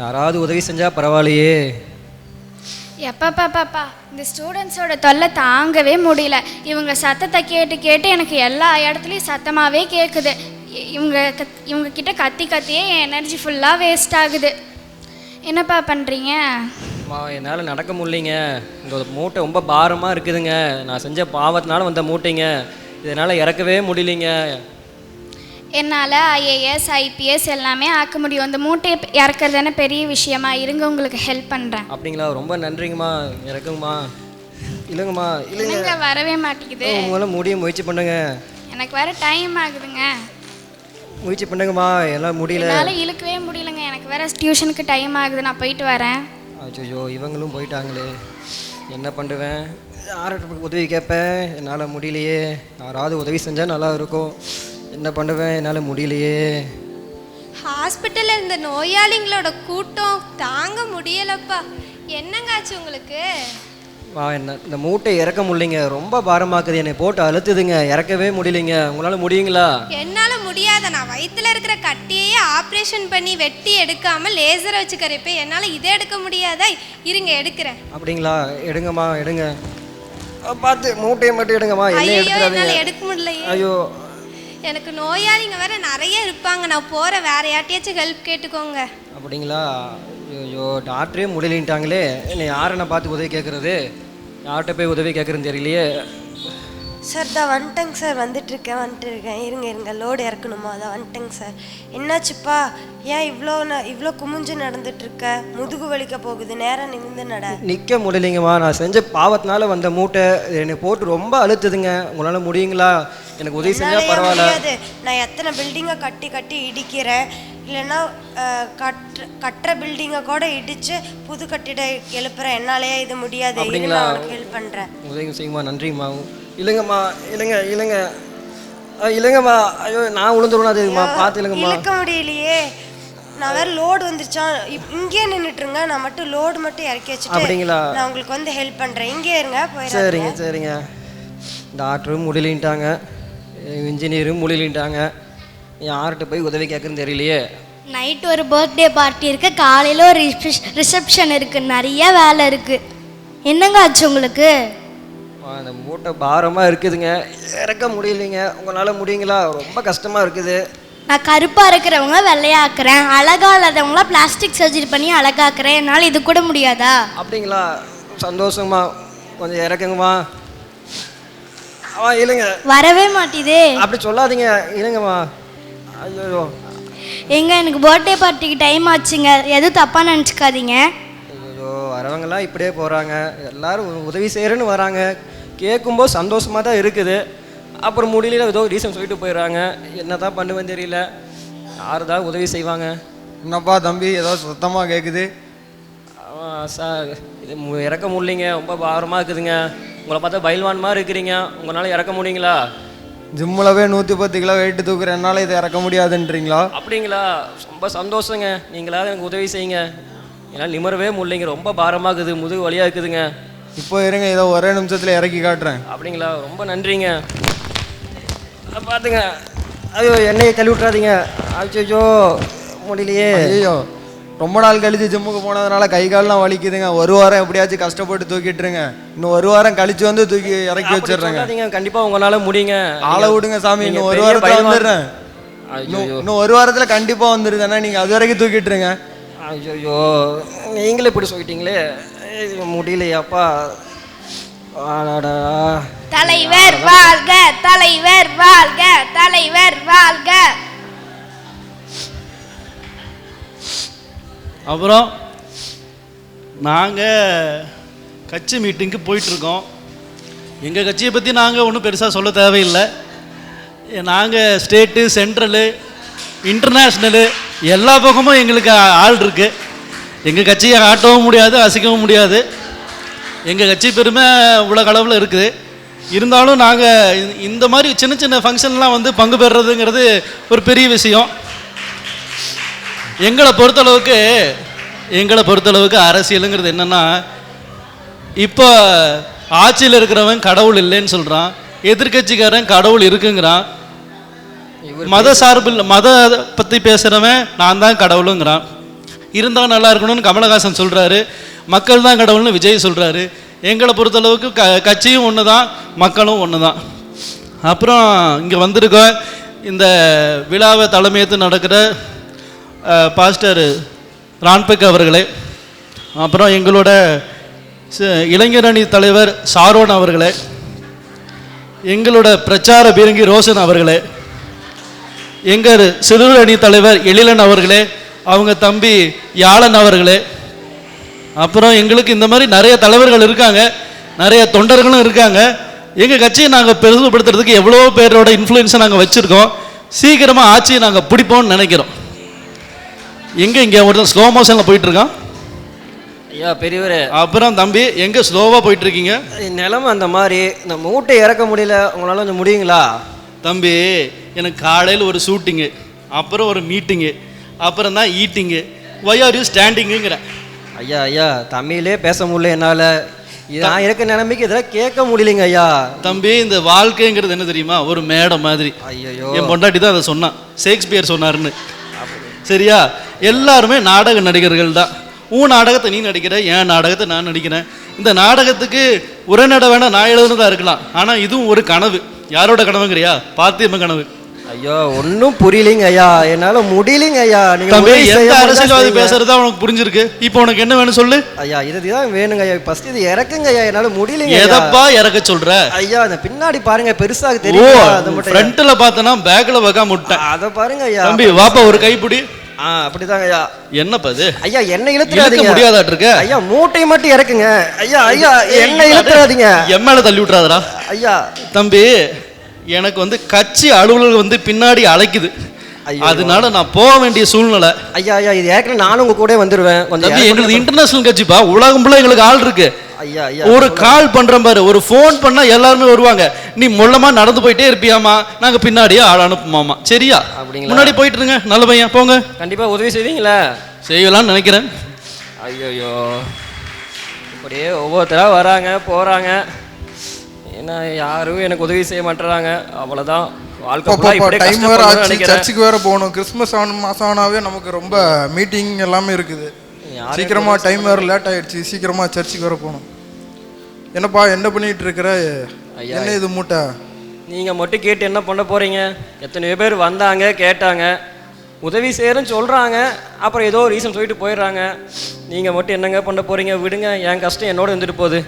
யாராவது உதவி செஞ்சால் பரவாயில்லையே. எப்பப்பாப்பாப்பா இந்த ஸ்டூடெண்ட்ஸோட தொல்லை தாங்கவே முடியல. இவங்க சத்தத்தை கேட்டு கேட்டு எனக்கு எல்லா இடத்துலையும் சத்தமாகவே கேட்குது. இவங்க கிட்ட கத்தி கத்தியே என் எனர்ஜி ஃபுல்லாக வேஸ்ட் ஆகுது. என்னப்பா பண்ணுறீங்க? என்னால் நடக்க முடியலைங்க. இந்த மூட்டை ரொம்ப பாரமாக இருக்குதுங்க. நான் செஞ்ச பாவத்தினால வந்த மூட்டைங்க. இதனால் இறக்கவே முடியலைங்க. என்னால் ஐஏஎஸ் ஐபிஎஸ் எல்லாமே ஆக்க முடியும். இந்த மூட்டையை இறக்குறது தானே பெரிய விஷயமா? இருங்க உங்களுக்கு ஹெல்ப் பண்ணுறேன். அப்படிங்களா? ரொம்ப நன்றிங்கம்மா. இறக்குங்கம்மா. இல்லைங்கம்மா இல்லைங்க வரவே மாட்டேங்குது. உங்களால் முடிய முயற்சி பண்ணுங்க. எனக்கு வேறு டைம் ஆகுதுங்க. முயற்சி பண்ணுங்கம்மா. எல்லாம் முடியல. என்னால் இழுக்கவே முடியலங்க. எனக்கு வேறு டியூஷனுக்கு டைம் ஆகுது. நான் போயிட்டு வரேன். அச்சோ இவங்களும் போயிட்டாங்களே, என்ன பண்ணுவேன்? யார்கிட்ட உதவி கேட்பேன்? என்னால் முடியலையே. யாராவது உதவி செஞ்சால் நல்லா இருக்கும். என்ன பண்ணுவேன்? என்னால் முடியலையே. ஹாஸ்பிட்டலில் இருந்த நோயாளிங்களோட கூட்டம் தாங்க முடியலப்பா. என்னங்காச்சு உங்களுக்கு? என்ன இந்த மூட்டை இறக்க முடியலைங்க. ரொம்ப பாரமாக்குது. என்னை போட்டு அழுத்துதுங்க. இறக்கவே முடியலைங்க. உங்களால் முடியுங்களா? என்னால் முடியாத. நான் வயிற்றுல இருக்கிற கட்டியையே ஆப்ரேஷன் பண்ணி வெட்டி எடுக்காமல் லேசரை வச்சுக்கிறப்ப என்னால் இதை எடுக்க முடியாதா? இருங்க எடுக்கிறேன். அப்படிங்களா? எடுங்கம்மா எடுங்க. பார்த்து மூட்டையை மட்டும் எடுங்கம்மா. என்ன என்னால் எடுக்க முடியலையே. ஐயோ எனக்கு நோயாளிங்க வேற நிறைய இருப்பாங்க. நான் போகிறேன். வேற யார்ட்டையாச்சும் ஹெல்ப் கேட்டுக்கோங்க. அப்படிங்களா? ஐயோ டாக்டரே முடியலின்ட்டாங்களே. என்னை யாரை நான் பார்த்து உதவி கேட்குறது? யார்கிட்ட போய் உதவி கேட்குறேன்னு தெரியலையே. சார் தான் வந்துட்டேங்க சார். வந்துட்டுருக்கேன். இருங்க லோடு இறக்கணுமா? அதான் வந்துட்டேங்க சார். என்னாச்சுப்பா? ஏன் இவ்வளோ குமிஞ்சு நடந்துட்டுருக்க? முதுகு வலிக்க போகுது. நேரம் நிமிந்து நட. நிற்க முடியலைங்கம்மா. நான் செஞ்ச பாவத்தினால வந்த மூட்டை என்னை போட்டு ரொம்ப அழுத்துதுங்க. உங்களால் முடியுங்களா? எனக்கு உதவி செஞ்சால் பரவாயில்ல. நான் எத்தனை பில்டிங்கை கட்டி இடிக்கிறேன். இல்லைன்னா கட்டுற பில்டிங்கை கூட இடித்து புது கட்டிட எழுப்புறேன். என்னாலேயே இது முடியாது. அப்படிங்களா? ஹெல்ப் பண்ணுறேன். உதவி செய்யுமா. நன்றிம்மா. இல்லைங்கம்மா இல்லைங்கம்மா. ஐயோ நான் உளுந்துருவேன். அதுமா பார்த்து இல்லைங்கம்மா. இழுக்க முடியலையே. நான் வேறு லோடு வந்துருச்சான். இங்கே நின்றுட்டுருங்க. நான் மட்டும் லோடு மட்டும் இறக்கி வச்சுட்டு அப்படிங்களா? நான் உங்களுக்கு வந்து ஹெல்ப் பண்ணுறேன். இங்கே இருங்க. சரிங்க. டாக்டரும் முடியலின்ட்டாங்க, இன்ஜினியரும் முடியலின்ட்டாங்க. யார்கிட்ட போய் உதவி கேட்குறேன்னு தெரியலையே. நைட்டு ஒரு பர்த்டே பார்ட்டி இருக்குது. காலையில் ஒரு ரிசப்ஷன் இருக்குது. நிறைய வேலை இருக்குது. என்னங்க ஆச்சு உங்களுக்கு? அந்த மூட்டை பாரமாக இருக்குதுங்க. இறக்க முடியலைங்க. உங்களால் முடியுங்களா? ரொம்ப கஷ்டமாக இருக்குது. நான் கருப்பாக இருக்கிறவங்கள வெள்ளையாக்குறேன், அழகாக இல்லாதவங்கள பிளாஸ்டிக் சர்ஜரி பண்ணி அழகாக்குறேன். என்னால் இது கூட முடியாதா? அப்படிங்களா? சந்தோஷமா. கொஞ்சம் இறக்குங்கம்மா. இல்லைங்க வரவே மாட்டேதே. அப்படி சொல்லாதீங்க. இல்லைங்கம்மா. ஐயோ எனக்கு பர்த்டே பார்ட்டிக்கு டைம் ஆச்சுங்க. எதுவும் தப்பாக நினச்சிக்காதீங்க. ஐயோ வரவங்கெல்லாம் இப்படியே போகிறாங்க. எல்லோரும் உதவி செய்கிறேன்னு வராங்க. கேட்கும்போது சந்தோஷமாக தான் இருக்குது. அப்புறம் முடியல ஏதோ ரீசன் சொல்லிட்டு போயிடுறாங்க. என்ன தான் பண்ணுவேன்னு தெரியல. யார் தான் உதவி செய்வாங்க? என்னப்பா தம்பி ஏதோ சுத்தமாக கேட்குது? சார் இது இறக்க முடியலைங்க. ரொம்ப பாரமாக இருக்குதுங்க. உங்களை பார்த்தா பயில்வான் மாதிரி இருக்கிறீங்க. உங்களால் இறக்க முடியுங்களா? ஜிம்மில் 110 கிலோ வெயிட்டு தூக்குறேன். என்னால் இதை இறக்க முடியாதுன்றீங்களா? அப்படிங்களா? ரொம்ப சந்தோஷங்க. நீங்களாவது எனக்கு உதவி செய்யுங்க. என்னால் நிமிரவே முடியலைங்க. ரொம்ப பாரமாகுது. முதுகு வலியாக இருக்குதுங்க. இப்போ இருங்க, ஏதோ ஒரே நிமிஷத்தில் இறக்கி காட்டுறேன். அப்படிங்களா? ரொம்ப நன்றிங்க. பார்த்துங்க. ஐயோ என்னையை தள்ளி விட்றாதீங்க. ஐயோ முடியலையே. ஐயோ ரொம்ப நாள் கழிச்சு ஜிம்முக்கு போனதுனால கை கால்லாம் வலிக்குதுங்க. ஒரு வாரம் எப்படியாச்சும் கஷ்டப்பட்டு தூக்கிட்டுருங்க. இன்னும் ஒரு வாரம் கழிச்சு வந்து தூக்கி இறக்கி வச்சிடுறேங்க. கண்டிப்பாக உங்களால் முடியுங்க. ஆளை விடுங்க சாமி, இன்னும் ஒரு வாரத்தில் வந்துடுறேன். இன்னும் ஒரு வாரத்தில் கண்டிப்பாக வந்துடுதுண்ணா. நீங்கள் அது வரைக்கும் தூக்கிட்டுருங்க. ஐயோ நீங்களே இப்படி சொல்லிட்டீங்களே, முடியலையாப்பா. தலைவர் வாழ்க, தலைவர் வாழ்க, தலைவர் வாழ்க. அப்புறம் நாங்கள் கட்சி மீட்டிங்க்கு போயிட்டுருக்கோம். எங்கள் கட்சியை பற்றி நாங்கள் ஒன்றும் பெருசாக சொல்ல தேவையில்லை. நாங்கள் ஸ்டேட்டு, சென்ட்ரலு, இன்டர்நேஷ்னலு எல்லா பக்கமும் எங்களுக்கு ஆள் இருக்குது. எங்கள் கட்சியை ஆட்டவும் முடியாது, அசைக்கவும் முடியாது. எங்கள் கட்சி பெருமை உலக அளவில் இருக்குது. இருந்தாலும் நாங்கள் இந்த மாதிரி சின்ன சின்ன ஃபங்க்ஷன்லாம் வந்து பங்கு பெறுறதுங்கிறது ஒரு பெரிய விஷயம். எங்களை பொறுத்தளவுக்கு அரசியலுங்கிறது என்னென்னா, இப்போ ஆட்சியில் இருக்கிறவன் கடவுள் இல்லைன்னு சொல்கிறான், எதிர்கட்சிக்காரன் கடவுள் இருக்குங்கிறான், மத சார்பில் மத பற்றி பேசுகிறவன் நான் தான் கடவுளுங்கிறான். இருந்தால் நல்லா இருக்கணும்னு கமலஹாசன் சொல்கிறாரு, மக்கள் தான் கடவுள்னு விஜய் சொல்கிறாரு. எங்களை பொறுத்தளவுக்கு கட்சியும் ஒன்று தான், மக்களும் ஒன்று தான். அப்புறம் இங்கே வந்திருக்க இந்த விழாவை தலைமையேற்று நடக்கிற பாஸ்டர் ரான்பெக் அவர்களே, அப்புறம் எங்களோட இளைஞரணி தலைவர் சாரோன் அவர்களே, எங்களோட பிரச்சார பீரங்கி ரோஷன் அவர்களே, எங்கள் சிறுவர் அணி தலைவர் எழிலன் அவர்களே, அவங்க தம்பி யாழன் அவர்களே, அப்புறம் எங்களுக்கு இந்த மாதிரி நிறைய தலைவர்கள் இருக்காங்க, நிறைய தொண்டர்களும் இருக்காங்க. எங்கள் கட்சியை நாங்கள் பெருமைப்படுத்துறதுக்கு எவ்வளோ பேரோட இன்ஃப்ளூயன்ஸை நாங்கள் வச்சுருக்கோம். சீக்கிரமாக ஆட்சியை நாங்கள் பிடிப்போம்னு நினைக்கிறோம். இங்கே ஒருத்தன் ஸ்லோ மோஷனில் போயிட்டுருக்கான். ஐயா பெரியவர். அப்புறம் தம்பி எங்கே ஸ்லோவாக போயிட்டுருக்கீங்க? நிலமை அந்த மாதிரி, இந்த மூட்டை இறக்க முடியல, உங்களால் கொஞ்சம் முடியுங்களா? தம்பி எனக்கு காலையில் ஒரு ஷூட்டிங்கு, அப்புறம் ஒரு மீட்டிங்கு, அப்புறம் தான் ஈட்டிங்கு. ஒய் ஆர் யூ ஸ்டாண்டிங்குங்கிறேன். ஐயா தமிழே பேச முடியல என்னால். நான் இருக்க நிலைமைக்கு இதெல்லாம் கேட்க முடியலைங்க ஐயா. தம்பி இந்த வாழ்க்கைங்கிறது என்ன தெரியுமா, ஒரு மேடை மாதிரி. ஐயோ என் பொண்டாட்டி தான் அதை சொன்னான், ஷேக்ஸ்பியர் சொன்னாருன்னு. சரியா, எல்லாருமே நாடக நடிகர்கள் தான். உன் நாடகத்தை நீ நடிக்கிற, என் நாடகத்தை நான் நடிக்கிறேன். இந்த நாடகத்துக்கு உரைநடை வேணா நான் எழுதுனதா இருக்கலாம், ஆனால் இதுவும் ஒரு கனவு. யாரோட கனவுங்கிறியா? பார்த்திப கனவு. ஐயோ ஒன்றும் புரியலைங்க ஐயா, என்னால் முடியலைங்க ஐயா. தம்பி எந்த அரசியல்வாதி பேசுறதா உனக்கு புரிஞ்சிருக்கு? இப்போ உனக்கு என்ன வேணும் சொல்லு. ஐயா இதுதான் வேணுங்க ஐயா. ஃபர்ஸ்ட் இது இறக்குங்க ஐயா, என்னால் முடியலைங்க. எதப்பா இறக்க சொல்ற? ஐயா அந்த பின்னாடி பாருங்க, பெருசாக தெரியும். ஃப்ரண்ட்ல பார்த்தனா பேக்ல வகா முட்டை. அதை பாருங்க ஐயா. தம்பி வாப்பா ஒரு கைப்பிடி. அப்படிதாங்க ஐயா. என்னப்பா இது? ஐயா என்ன இழுத்துறாதீங்க. முடியாதாட்டு இருக்க. ஐயா மூட்டை மட்டும் இறக்குங்க ஐயா. என்ன இழுத்துறாதீங்க. என் மேல தள்ளி விட்டுறாதடா ஐயா. தம்பி எனக்கு வந்து கட்சி அலுவலகம் வந்து பின்னாடி அழைக்குது, அதனால நான் போக வேண்டிய சூழ்நிலை. ஐயா இது ஏற்கனவே நானும் உங்க கூட வந்துருவேன். தம்பி எங்களுக்கு இன்டர்நேஷனல் கட்சிப்பா, உலகம் ஃபுல்லா எங்களுக்கு ஆள் இருக்கு. ஐயா ஒரு கால் பண்றேன் பாரு, ஒரு ஃபோன் பண்ணா எல்லாருமே வருவாங்க. நீ மொல்லமா நடந்து போயிட்டே இருப்பியாமா, நாங்க பின்னாடியே ஆள் அனுப்புமாமா. சரியா? முன்னாடி போயிட்டு இருங்க, நல்ல பையன் போங்க. கண்டிப்பா உதவி செய்வீங்களா? செய்யலாம்னு நினைக்கிறேன். ஐயோ இப்படியே ஒவ்வொருத்தரா வராங்க போறாங்க, ஏன்னா யாரும் எனக்கு உதவி செய்ய மாட்டேறாங்க. அவ்வளவுதான் டைம் வேற ஆச்சு, சர்ச்சுக்கு வேற போகணும். கிறிஸ்மஸ் மாசம் ஆனாவே நமக்கு ரொம்ப மீட்டிங் எல்லாமே இருக்குது. சீக்கிரமா டைம் வேற லேட் ஆயிடுச்சு, சீக்கிரமா சர்ச்சுக்கு வேற போகணும். என்னப்பா என்ன பண்ணிட்டு இருக்கிற? என்ன இது மூட்டை? நீங்க மட்டும் கேட்டு என்ன பண்ண போறீங்க? எத்தனையோ பேர் வந்தாங்க கேட்டாங்க, உதவி செய்யறேன்னு சொல்றாங்க, அப்புறம் ஏதோ ரீசன் சொல்லிட்டு போயிடுறாங்க. நீங்க மட்டும் என்னங்க பண்ண போறீங்க? விடுங்க, என் கஷ்டம் என்னோட வந்துட்டு போகுது.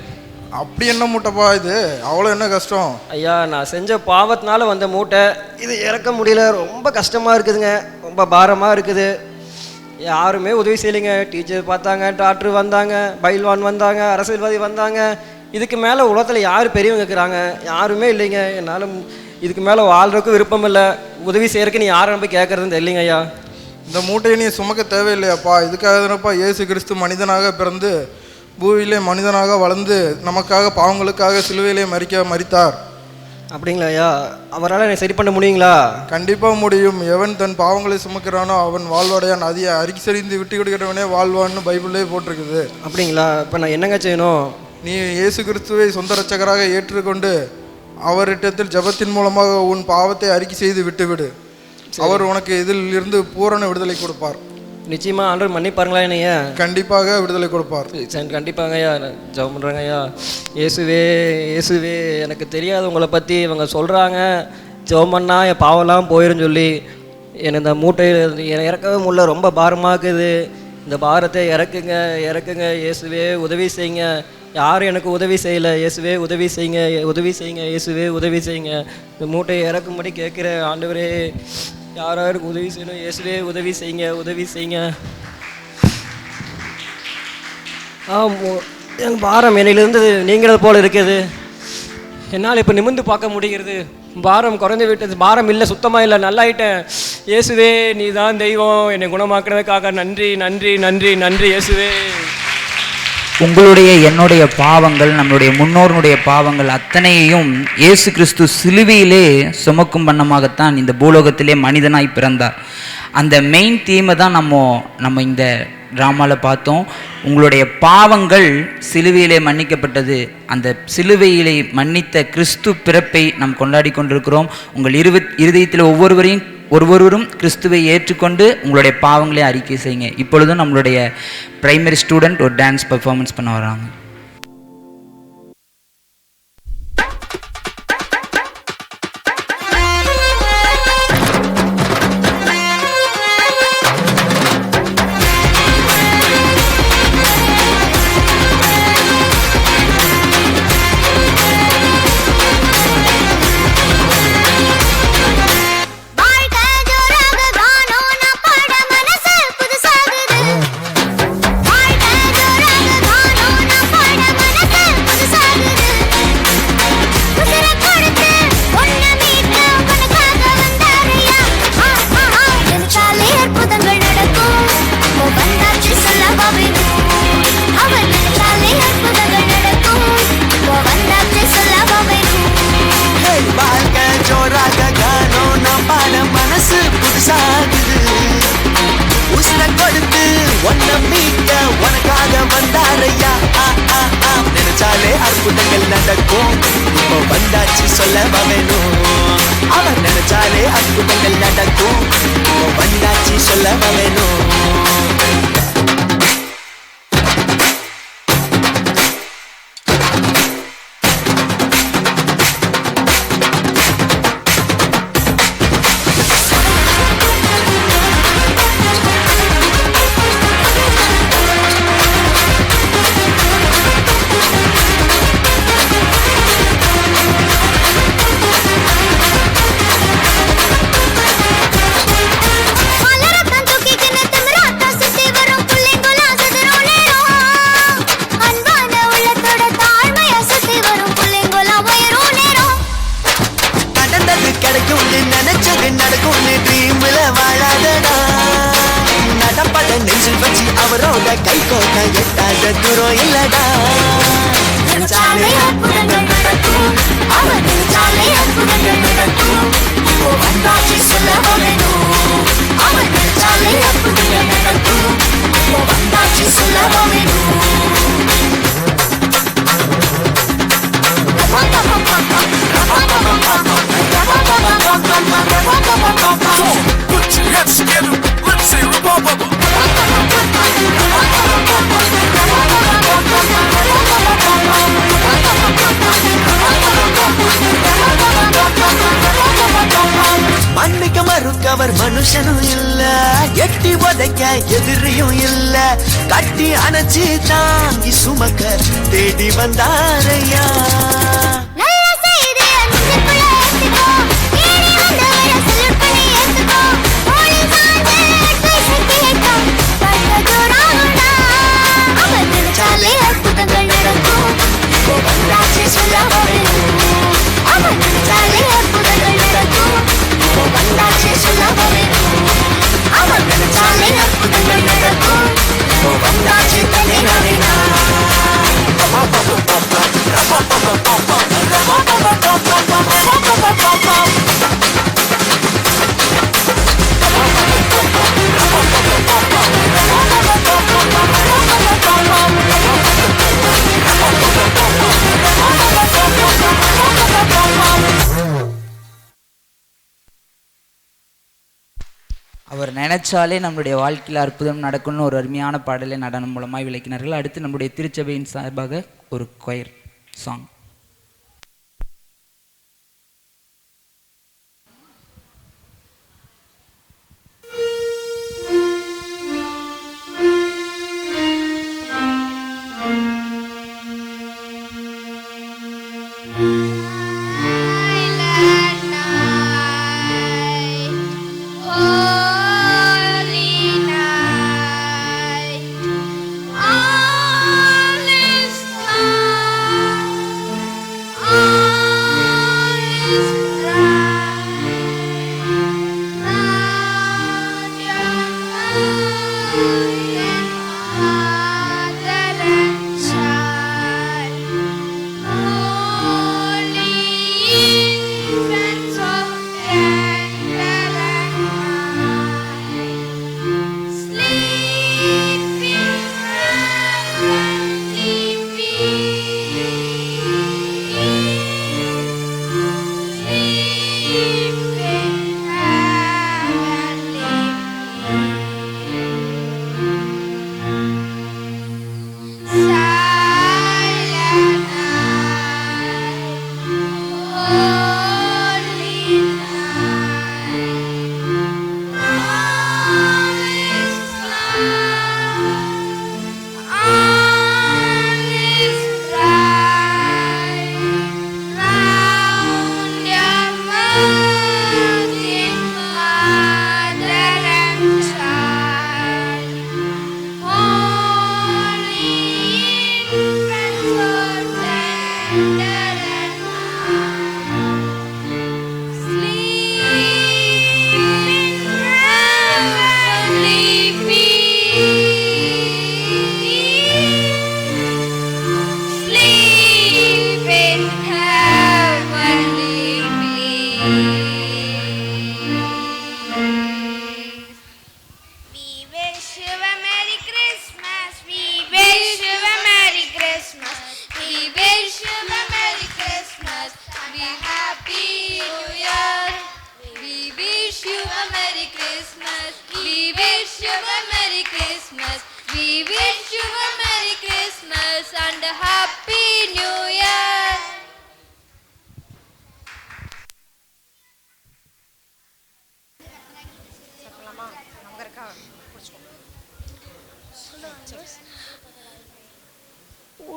அப்படி என்ன மூட்டைப்பா இது? அவ்வளோ என்ன கஷ்டம்? ஐயா நான் செஞ்ச பாவத்தினால வந்த மூட்டை, இது இறக்க முடியல, ரொம்ப கஷ்டமாக இருக்குதுங்க, ரொம்ப பாரமாக இருக்குது. யாருமே உதவி செய்யலைங்க. டீச்சர் பார்த்தாங்க, டாக்டர் வந்தாங்க, பைல்வான் வந்தாங்க, அரசியல்வாதி வந்தாங்க. இதுக்கு மேலே உலகத்தில் யார் பெரியவங்க இருக்கிறாங்க? யாருமே இல்லைங்க. என்னால் இதுக்கு மேலே வாழ்றதுக்கும் விருப்பம் இல்லை. உதவி செய்யறதுக்கு நீ யாரை போய் கேட்கறதுன்னு தெரியலைங்க ஐயா. இந்த மூட்டையை நீ சுமக்க தேவையில்லையாப்பா. இதுக்காக தானப்பா இயேசு கிறிஸ்து மனிதனாக பிறந்து பூவிலே மனிதனாக வளர்ந்து நமக்காக பாவங்களுக்காக சிலுவையிலே மரித்தார். அப்படிங்களா ஐயா? அவரால் என்னை சரி பண்ண முடியுங்களா? கண்டிப்பாக முடியும். எவன் தன் பாவங்களை சுமக்கிறானோ அவன் வாழ்வாடையான், அதிக அறிக்கை விட்டு கொடுக்கிறவனே வாழ்வான்னு பைபிளே போட்டிருக்குது. அப்படிங்களா? இப்போ நான் என்னங்க செய்யணும்? நீ இயேசு கிறிஸ்துவை சொந்த இரட்சகராக ஏற்றுக்கொண்டு அவரிடத்தில் ஜெபத்தின் மூலமாக உன் பாவத்தை அறிக்கை செய்து விட்டுவிடு. அவர் உனக்கு இதில் இருந்து பூரண விடுதலை கொடுப்பார். நிச்சயமாக ஆண்டவர் மன்னிப்பாருங்களா என்னையா? கண்டிப்பாக விடுதலை கொடுப்பார். கண்டிப்பாங்க ஐயா. ஜெபம் பண்ணுறாங்க ஐயா. இயேசுவே இயேசுவே, எனக்கு தெரியாது உங்களை பற்றி, இவங்க சொல்கிறாங்க ஜெபம் பண்ணா என் பாவம்லாம் போயிரும் சொல்லி என்னை இந்த மூட்டை இறக்கவே முடியல, ரொம்ப பாரமாக இருக்குது. இந்த பாரத்தை இறக்குங்க இறக்குங்க இயேசுவே, உதவி செய்யுங்க. யாரும் எனக்கு உதவி செய்யலை, இயேசுவே உதவி செய்யுங்க உதவி செய்யுங்க இயேசுவே உதவி செய்யுங்க. இந்த மூட்டையை இறக்கும்படி கேட்குற ஆண்டவரே, யாராவது எனக்கு உதவி செய்யணும், இயேசுவே உதவி செய்யுங்க உதவி செய்யுங்க. என் பாரம் என்னிலிருந்து நீங்கிறது போல் இருக்குது. என்னால் இப்போ நிமிர்ந்து பார்க்க முடிகிறது. பாரம் குறைந்து விட்டது, பாரம் இல்லை, சுத்தமாக இல்லை, நல்லாயிட்டேன். இயேசுவே நீ தான் தெய்வம், என்னை குணமாக்குறதுக்காக நன்றி நன்றி நன்றி நன்றி இயேசுவே. உங்களுடைய என்னுடைய பாவங்கள், நம்மளுடைய முன்னோர்களுடைய பாவங்கள் அத்தனையையும் இயேசு கிறிஸ்து சிலுவையிலே சுமக்கும் வண்ணமாகத்தான் இந்த பூலோகத்திலே மனிதனாய் பிறந்தார். அந்த மெயின் தீமை தான் நம்ம இந்த ட்ராமாவில் பார்த்தோம். உங்களுடைய பாவங்கள் சிலுவையிலே மன்னிக்கப்பட்டது. அந்த சிலுவையிலே மன்னித்த கிறிஸ்து பிறப்பை நாம் கொண்டாடி கொண்டிருக்கிறோம். உங்கள் இருதயத்தில் ஒவ்வொருவரும் கிறிஸ்துவை ஏற்றுக்கொண்டு உங்களுடைய பாவங்களை அறிக்கை செய்யுங்க. இப்பொழுதும் நம்மளுடைய பிரைமரி ஸ்டூடெண்ட் ஒரு டான்ஸ் பர்ஃபார்மன்ஸ் பண்ண வராங்க. நினைச்சாலே அற்புதங்கள் நடக்கும், இப்போ வந்தாச்சு சொல்லவா வேணும். அவர் நினைச்சாலே அற்புதங்கள் நடக்கும், இப்போ வந்தாச்சு சொல்லவா வேணும். அவரோட கை கோட்ட எட்டாத தூரம் இல்லடா. நினைச்சாலே அற்புதங்கள் நடக்கும், அவர் நினைச்சாலே அற்புதங்கள் நடக்கும், இப்போ வந்தாச்சு சொல்லவா வேணும். அவர் நினைச்சாலே அற்புதங்கள் நடக்கும், இப்போ வந்தாச்சு சொல்லவா வேணும். Put your hands together, let's say Republic. மன்னிக்க மறுக்கவர் மனுஷனும் இல்ல, எட்டி உதைக்க எதிரியும் இல்ல, கட்டி அணைச்சி தாங்கி சுமக்க தேடி வந்தாரையா. அற்புதங்கள் நடக்கும், இப்போ வந்தாச்சு சொல்லவா வேணும். அவர் நினைச்சாலே அற்புதங்கள் நடக்கும், இப்போ வந்தாச்சு சொல்லவா வேணும். அவர் நினைச்சாலே அற்புதங்கள் நடக்கும், இப்போ வந்தாச்சு தனி நானே. நினைச்சாலே நம்மளுடைய வாழ்க்கையில் அற்புதம் நடக்கும்னு ஒரு அருமையான பாடலை நடனம் மூலமாக விளக்கினார்கள். அடுத்து நம்முடைய திருச்சபையின் சார்பாக ஒரு கொயர் சாங்.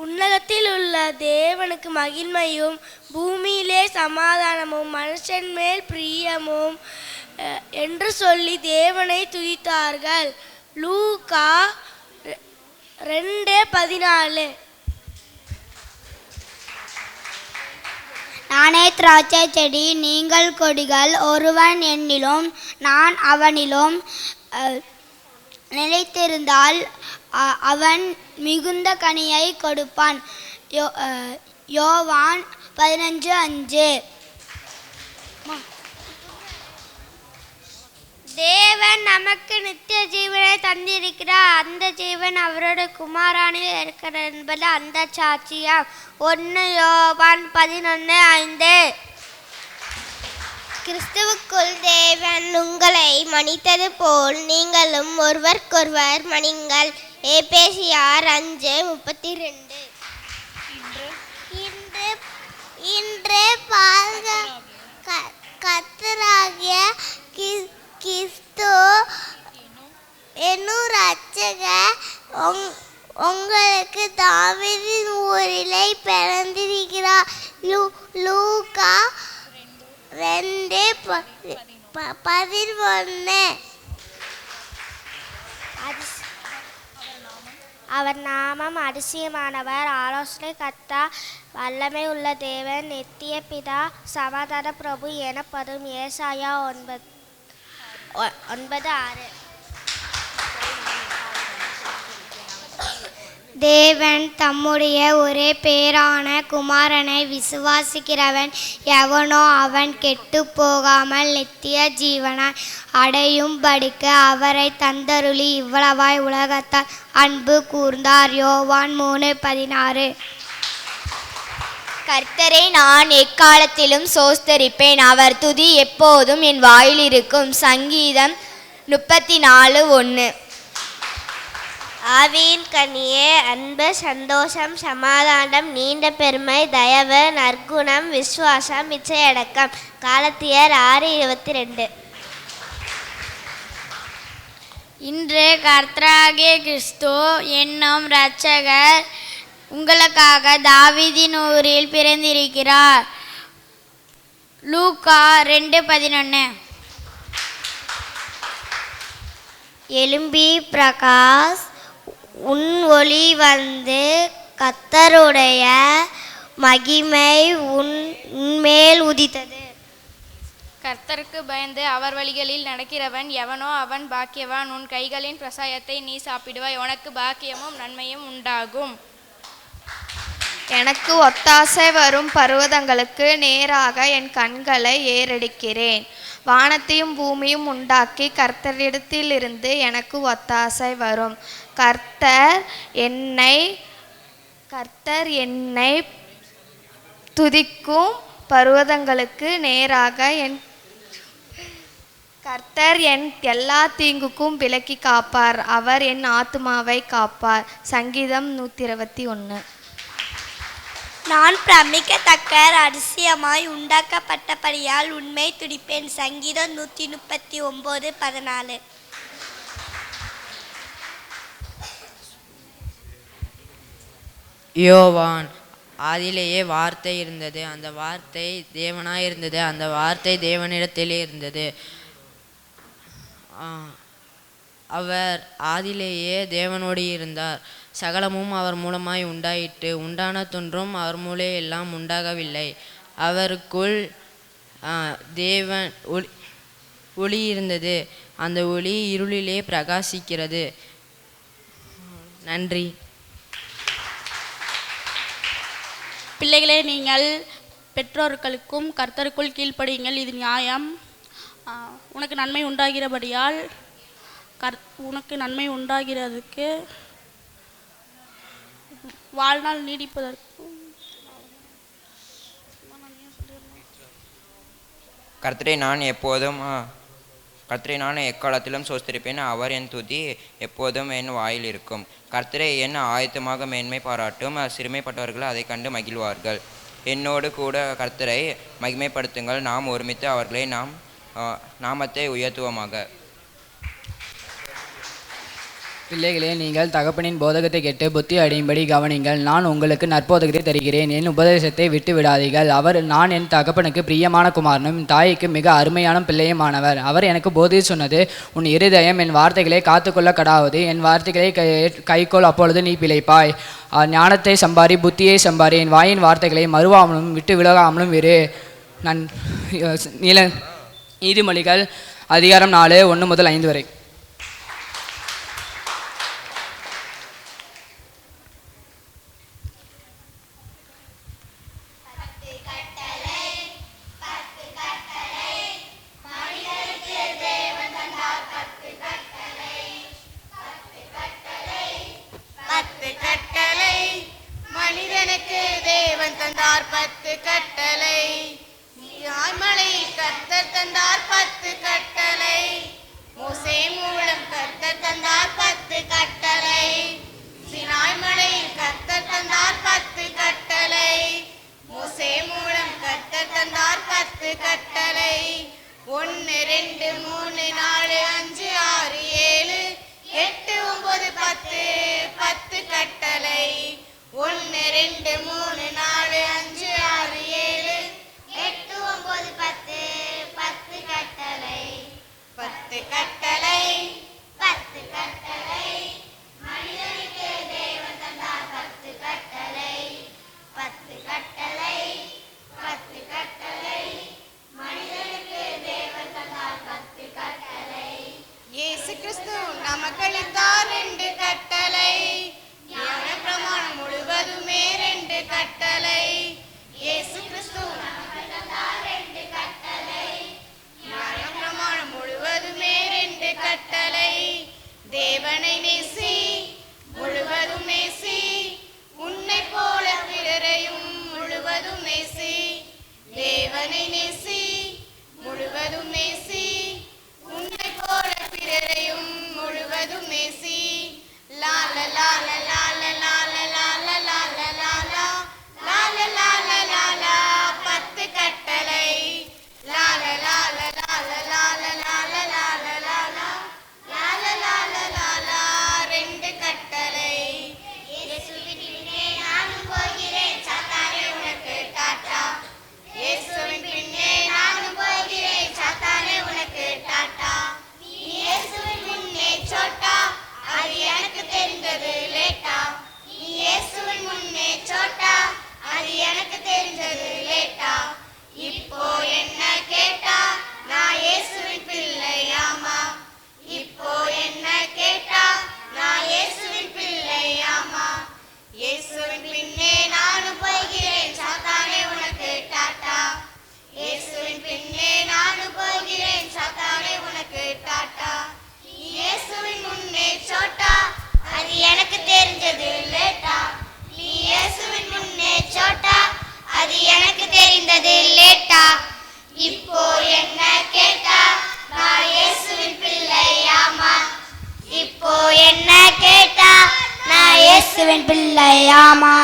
உன்னதத்தில் உள்ள தேவனுக்கு மகிமையும் பூமியிலே சமாதானமும் மனுஷன் மேல் பிரியமும் என்று சொல்லி தேவனை துதித்தார்கள். லூக்கா 2:14. நானே திராட்சை செடி, நீங்கள் கொடிகள். ஒருவன் என்னிலும் நான் அவனிலும் நிலைத்திருந்தால் அவன் மிகுந்த கனியை கொடுப்பான். யோவான் 15:5. தேவன் நமக்கு நித்திய ஜீவனை தந்திருக்கிறார். அந்த ஜீவன் அவரோட குமாரனில் இருக்கிறது என்பது அந்த சாட்சியம். 1 யோவான் 11:5. கிறிஸ்துவுக்குள் தேவன் உங்களை மன்னித்தது போல் நீங்களும் ஒருவருக்கொருவர் மன்னிங்கள். எபேசியர் 5:32. இன்று கர்த்தராகிய கிறிஸ்து என்னும் இரட்சகர் உங்களுக்கு தாவீதின் ஊரிலே பிறந்திருக்கிறார். லூக்கா 2:11. அவர் நாமம் அதிசயமானவர், ஆலோசனை கர்த்தா, வல்லமை உள்ள தேவன், நித்திய பிதா, சமாதான பிரபு எனப்படும். ஏசாயா 9:6. தேவன் தம்முடைய ஒரே பேரான குமாரனை விசுவாசிக்கிறவன் எவனோ அவன் கெட்டு போகாமல் நித்திய ஜீவனை அடையும்படிக்கு அவரை தந்தருளி இவ்வளவாய் உலகத்தால் அன்பு கூர்ந்தார். யோவான் 3:16. கர்த்தரை நான் எக்காலத்திலும் சோஸ்தரிப்பேன், அவர் துதி எப்போதும் என் வாயில் இருக்கும். சங்கீதம் 34:1. ஆவியின் கனியே அன்பு, சந்தோஷம், சமாதானம், நீண்ட பெருமை, தயவு, நற்குணம், விசுவாசம், இச்சையடக்கம். காலத்தியர் 6:22. இன்று கர்த்தராகிய கிறிஸ்து என்னும் இரட்சகர் உங்களுக்காக தாவீதின் ஊரில் பிறந்திருக்கிறார். லூக்கா 2:11. எழும்பி பிரகாஷ், உன் ஒளி வந்து கர்த்தருடைய மகிமை உன்மேல் உதித்தது. கர்த்தருக்கு பயந்து அவர் வழிகளில் நடக்கிறவன் எவனோ அவன் பாக்கியவான். உன் கைகளின் பிரசாயத்தை நீ சாப்பிடுவாய், உனக்கு பாக்கியமும் நன்மையும் உண்டாகும். எனக்கு ஒத்தாசை வரும் பர்வதங்களுக்கு நேராக என் கண்களை ஏறெடுக்கிறேன். வானத்தையும் பூமியும் உண்டாக்கி கர்த்தரிடத்திலிருந்து எனக்கு ஒத்தாசை வரும். கர்த்தர் என்னை துதிக்கும் பர்வதங்களுக்கு நேராக கர்த்தர் என் எல்லா தீங்குக்கும் விலக்கி காப்பார். அவர் என் ஆத்துமாவை காப்பார். சங்கீதம் 121. நான் பிரமிக்கத்தக்க அதிசயமாய் உண்டாக்கப்பட்டபடியால் உண்மை துடிப்பேன். சங்கீதம் 139:14. யோவான், ஆதியிலேயே வார்த்தை இருந்தது, அந்த வார்த்தை தேவனாய் இருந்தது, அந்த வார்த்தை தேவனிடத்திலே இருந்தது. அவர் ஆதியிலேயே தேவனோடு இருந்தார். சகலமும் அவர் மூலமாய் உண்டாயிற்று. உண்டானதொன்றும் அவர் மூலே எல்லாம் உண்டாகவில்லை. அவருக்குள் தேவன் ஒளி இருந்தது. அந்த ஒளி இருளிலே பிரகாசிக்கிறது. நன்றி. பிள்ளைகளே, நீங்கள் பெற்றோர்களுக்கும் கர்த்தருக்குள் கீழ்ப்படியுங்கள், இது நியாயம். உனக்கு நன்மை உண்டாகிறபடியால் உனக்கு நன்மை உண்டாகிறதுக்கு வாழ்நாள் நீடிப்பதற்கும். கர்த்தரை நான் எக்காலத்திலும் சோஸ்திருப்பேன். அவர் என் துதி எப்போதும் என் வாயில் இருக்கும். கர்த்தரை என் ஆயத்தமாக மேன்மை பாராட்டும். சிறுமைப்பட்டவர்கள் அதை கண்டு மகிழ்வார்கள். என்னோடு கூட கர்த்தரை மகிமைப்படுத்துங்கள். நாம் ஒருமித்து அவர்களை நாமத்தை உயர்த்துவோமாக. பிள்ளைகளே, நீங்கள் தகப்பனின் போதகத்தை கேட்டு புத்தி அடையும்படி கவனிங்கள். நான் உங்களுக்கு நற்போதகத்தை தருகிறேன், என் உபதேசத்தை விட்டு விடாதீர்கள். நான் என் தகப்பனுக்கு பிரியமான குமாரனும் தாய்க்கு மிக அருமையான பிள்ளையுமானவர். அவர் எனக்கு போதி சொன்னது, உன் இருதயம் என் வார்த்தைகளை காத்துக்கொள்ள கடாவது, என் வார்த்தைகளை கைக்கொள், அப்பொழுது நீ பிழைப்பாய். ஞானத்தை சம்பாரி, புத்தியை சம்பாரி, என் வாயின் வார்த்தைகளை மறுவாமலும் விட்டு விலகாமலும் இரு. நீதிமொழிகள் அதிகாரம் 4, 1-5 வரை. மனிதனுக்கு தேவன் தந்தார் 10 கட்டளை. மலை கர்த்தர் தந்தார் 10 கட்டளை. மோசே மூலம் கர்த்தர் தந்தார் 10 கட்டளை. சினாய் மலையில் கர்த்தர் தந்தார் 10 கட்டளை. மோசே மூலம் கர்த்தர் தந்தார் 10 கட்டளை. 1 2 3 4 5 6 7 8 9 10 10 கட்டளை. 1 2 3 4 5 6 7 8 9 10 10 கட்டளை. 10 கட்டளை 10 கட்டளை. மனிதனுக்கு தேவன் தந்தார் 10 கட்டளை. 10 கட்டளை 10 கட்டளை. மனிதனுக்கு தேவன் தந்தார் 10 கட்டளை. இயேசு கிறிஸ்து நமக்களித்தார் 2 கட்டளை. ஞான பிரமாணம் முழுவதுமே 2 கட்டளை. இயேசு கிறிஸ்து நமக்கு தந்தார் 2 கட்டளை. ஞான பிரமாணம் முழுவதுமே 2 கட்டளை. தேவனை நேசி, முழுவதும் நேசி, உன்னை போல பிறரையும் முழுவதும் நேசி. தேவனை நேசி, முழுவதும் நேசி, உன்னை போல பிறரை பேசி லால லால லால லால லால லால லாலா லால லால லாலா 10 கட்டளை லால லால லால லால லால லால லாலா லால லால லாலா 2 கட்டளை இயேசுவின் பின்னே நானும் போகிறேன் சாத்தானே உனக்கு டாட்டா இயேசுவின் பின்னே நானும் போகிறேன் சாத்தானே உனக்கு டாட்டா நீ இயேசுவின் முன்னே சோட்டா அது எனக்கு தெரிந்தது லேட்டா நீ இயேசுவின் முன்னே சோட்டா அது எனக்கு தெரிந்தது லேட்டா இப்போ என்ன கேட்டா நான் இயேசுவின் பிள்ளையாமா இப்போ என்ன கேட்டா நான் இயேசுவின் பிள்ளையாமா இயேசுவின் பின்னே நானும் போகிறேன் சாத்தானே உனக்கு டாட்டா இயேசுவின் பின்னே நானும் போகிறேன் சாத்தானே உனக்கு டாட்டா நீ இயேசுவின் முன்னே சோட்டா அது எனக்கு தெரிஞ்சது லேட்டா நீ இயேசுவின் முன்னே சோட்டா அது எனக்கு தெரிந்தது லேட்டா இப்போ என்ன கேட்டா நான் இயேசுவின் பிள்ளையாமா இப்போ என்ன கேட்டா நான் இயேசுவின் பிள்ளையாமா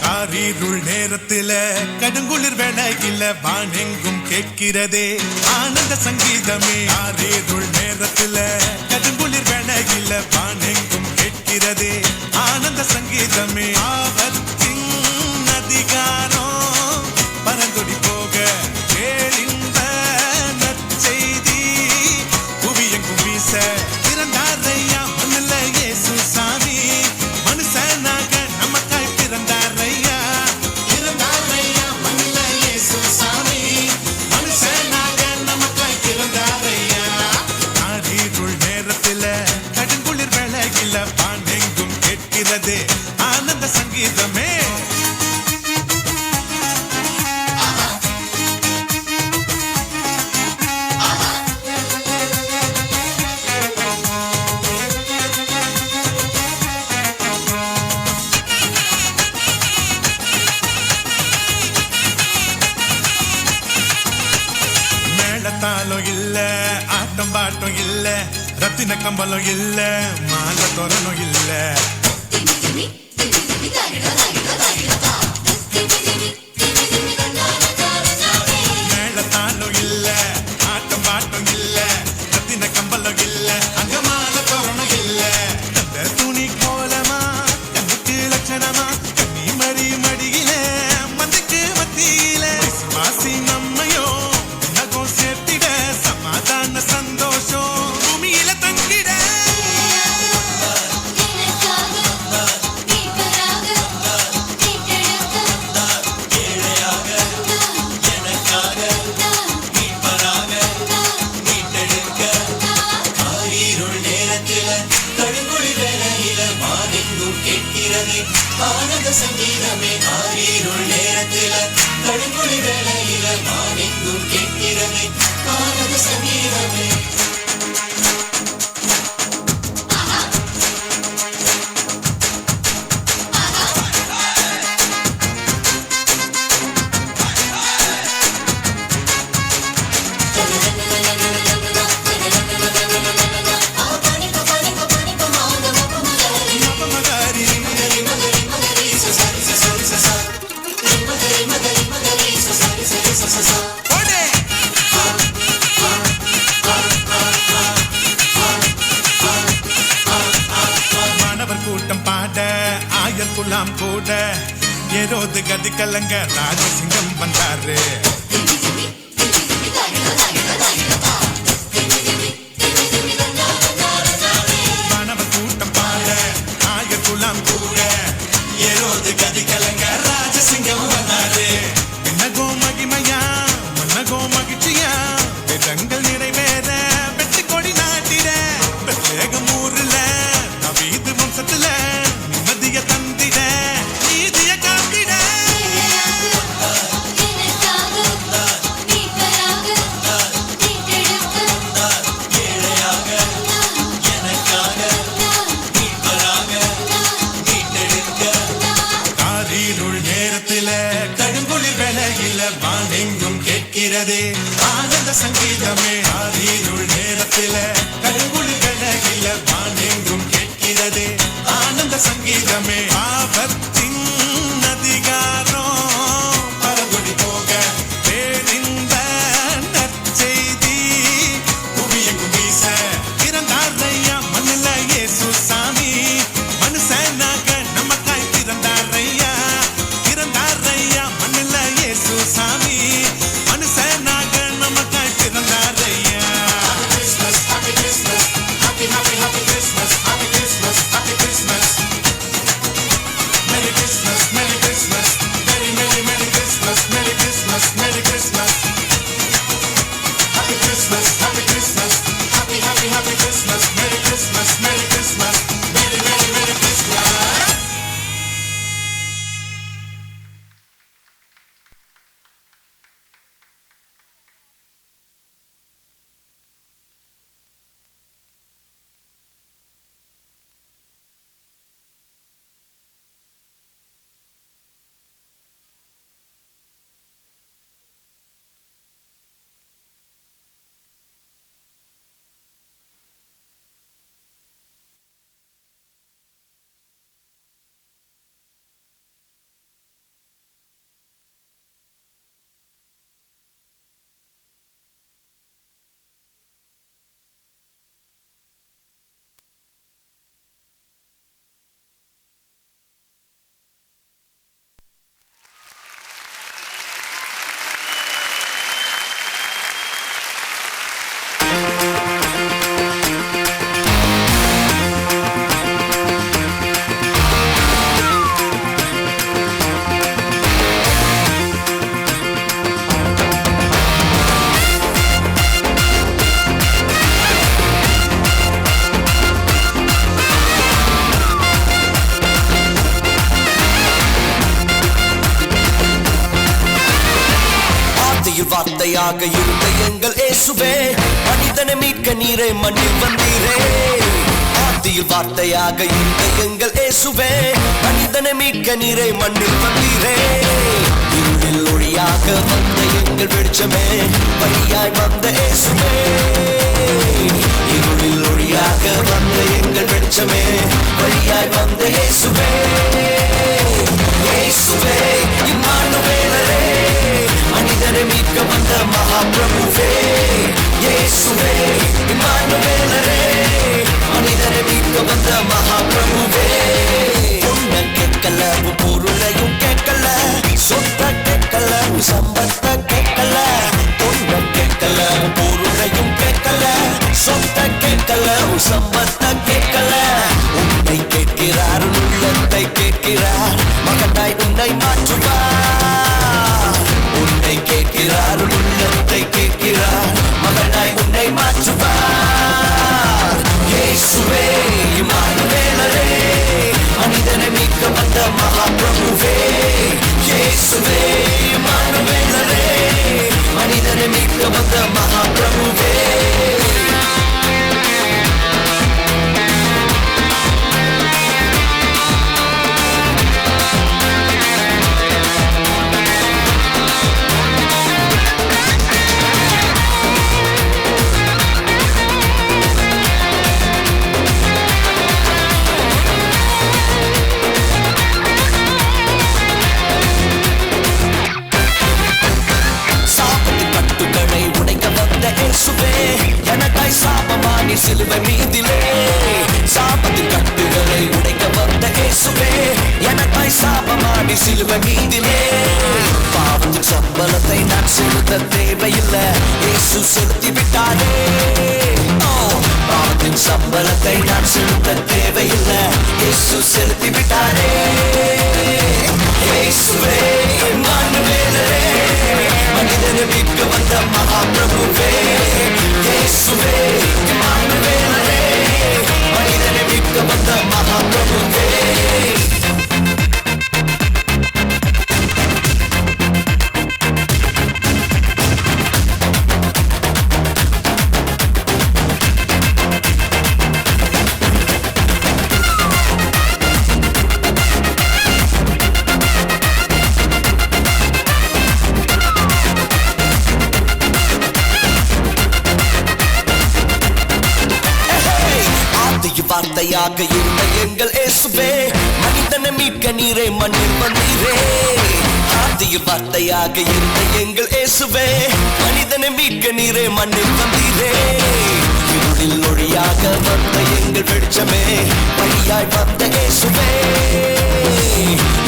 காரிருள் நேரத்தில கடுங்குளிர் வேளையில வானெங்கும் கேட்கிறதே ஆனந்த சங்கீதமே காரிருள் நேரத்தில கடுங்குளிர் வேளையில வானெங்கும் கேட்கிறதே ஆனந்த சங்கீதமே ஆபத்தின் அதிகாரம் பரந்தொடி போக கேளிந்த நற்செய்தி புவியெங்கும் வீச பிறந்தாரையா மண்ணில இயேசு சாமி மனுஷனாக நமக்காய் பிறந்தாரையா பிறந்தாரையா மண்ணில இயேசு சாமி மனுஷனாக நமக்காய் பிறந்தாரையா காரிருள் நேரத்தில கடுங்குளிர் வேளையில வானெங்கும் கேட்கிறதே ஆனந்த சங்கீதமே மேளத்தாளம் இல்ல ஆட்டம் பாட்டம் இல்ல ரத்தின கம்பளம் இல்ல மாலை தோரணம் இல்ல மேளத்தாளம் இல்ல ஆட்டம் பாட்டம் இல்ல ரத்தின கம்பளம் இல்ல அங்க மாலை தோரணம் இல்ல அந்த துணி கோலமா கண்ணுக்கு லட்சணமா கண்ணி மறி மடியில மந்தைக்கு மத்தியில வாசி நம்மையோ நகம் சேர்த்திட சமாதான சந்தோஷம் பூமியில தங்கிட ஆனந்த சங்கீதமே ஆரீருள் நேரத்தில கடுங்குளி வேளையில மானெங்கும் கேட்கிறதே ஆனந்த சங்கீதமே குலாம் கூட ஏரோது கதி கலங்க ராஜசிங்கம் வந்தாரு. மாணவ கூட்டம் பாட நாயர் குலாம் கூட ஏரோது கதி கலங்க ராஜசிங்கம் வந்தாரு. விண்ணகோ மகிமையா மன்னகோ மகிழ்ச்சியா வேதங்கள் நிறைவேற வெற்றி கொடி நாட்டிட பெத்லகேம் ஊர்ல தாவீது வம்சத்துல நிம்மதிய தந்திட நீதிய காத்திட. காரிருள் நேரத்தில கடுங்குளிர் வேளையில வானெங்கும் கேட்கிறதே ஆனந்த சங்கீதமே. காரிருள் நேரத்தில கடுங்குளிர் வேளையில வானெங்கும் கேட்கிறதே ஆனந்த சங்கீதமே. ஆபத்தின் அதிகாரம் பரவொளி போக பேரிந்த நற்செய்தி புவியெங்கும் வீச இறந்தார் ஐயா மண்ணில இயேசு சாமி. மனுஷனாக நமக்காய் பிறந்தார் ஐயா, பிறந்தார் ஐயா மண்ணில இயேசு சாமி. மனுஷனாக நமக்காய் பிறந்தார் ஐயா. Happy Christmas, happy happy happy Christmas, happy Christmas, happy Christmas. Merry Christmas, Merry Christmas, Merry Merry Merry Christmas, Merry Christmas, Merry Christmas. Happy Christmas, happy Christmas, happy happy happy Christmas, Merry Christmas, Merry Christmas, Merry Merry Merry Christmas. வார்த்தையாக இருந்த எங்கள் இயேசுவே மனிதனை மீட்க நீரே மண்ணில் வந்தீரே. ஆதியில் வார்த்தையாக இருந்த எங்கள் இயேசுவே மனிதனை மீட்க நீரே மண்ணில் வந்தீரே. இருளில் ஒளியாக வந்த எங்கள் வெளிச்சமே வழியாய் வந்த இயேசுவே. இருளில் ஒளியாக வந்த எங்கள் வெளிச்சமே வழியாய் வந்த இயேசுவே. இயேசுவே இம்மானுவேலரே மனிதரை மீட்க வந்த மகாபிரபுவே. இயேசுவே இம்மானுவேலரே மனிதரை மீட்க வந்த மகாபிரபுவே. பொண்ண கேட்கல பொருளையும் கேட்கல, சொத்த கேட்கல சம்பத்த கேட்கல. பொண்ண கேட்கல பொருளையும் கேட்கல, சொத்த கேட்கல சம்பத்த கேட்கல. உன்னை கேட்கிறார் உள்ளத்தை கேட்கிறார், மகனாய் உன்னை மாற்றுவார். உன்னை கேட்கிறார் உள்ளத்தை கேட்கிறார், மகனாய் உன்னை மாற்றுவார். இயேசுவே இம்மானுவேலரே மனிதனை மீட்க வந்த மகாபிரபுவே. இயேசுவே இம்மானுவேலரே மனிதனை மீட்க வந்த மகாபிரபுவே. சிலுவை மீதிலே சாபத்தின் கட்டுகளை உடைக்க வந்த இயேசுவே எனக்கு சிலுவை மீதிலே. பாவத்தின் சம்பளத்தை நான் செலுத்த தேவையில்லை, இயேசு செலுத்தி விட்டாரே. பாவத்தின் சம்பளத்தை நான் செலுத்த தேவையில்லை, இயேசு செலுத்தி விட்டாரே. இயேசுவே இம்மானுவேலே, மனிதனை மீட்க வந்த மகாபிரபுவே. இயேசுவே இம்மானுவேலே, மனிதனை மீட்க வந்த மகாபிரபுவே. வார்த்தையாக இருந்த எங்கள் இயேசுவே, மனிதனை மீட்க நீரே மண்ணில் வந்தீரே. ஆதியில் வார்த்தையாக இருந்த எங்கள் இயேசுவே, மனிதனை மீட்க நீரே மண்ணில் வந்தீரே. இருளில் ஒளியாக வந்த எங்கள் வெளிச்சமே, வழியாய் வந்த இயேசுவே.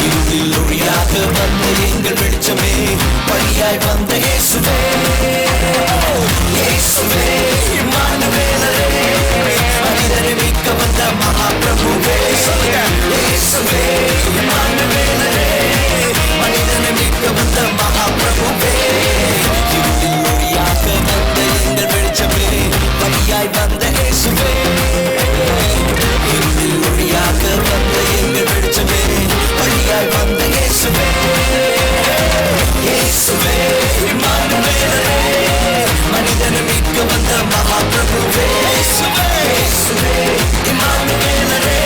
இருளில் ஒளியாக வந்த எங்கள் வெளிச்சமே, வழியாய் வந்த இயேசுவே. இயேசுவே இம்மானுவேலே, மனிதனை மீட்க வந்த மகாபிரபுவே. இயேசுவே இம்மானுவேலே, மனிதனை மீட்க வந்த மகாபிரபுவே. இருளில் ஒளியாக வந்த எங்கள் வெளிச்சமே, வழியாய் வந்த இயேசுவே. இருளில் ஒளியாக வந்த எங்கள் வெளிச்சமே, வழியாய் வந்த இயேசுவே. இயேசுவே இம்மானுவேலே, மனிதனை மீட்க வந்த மகாபிரபுவே. இயேசுவே இம்மானுவேலே,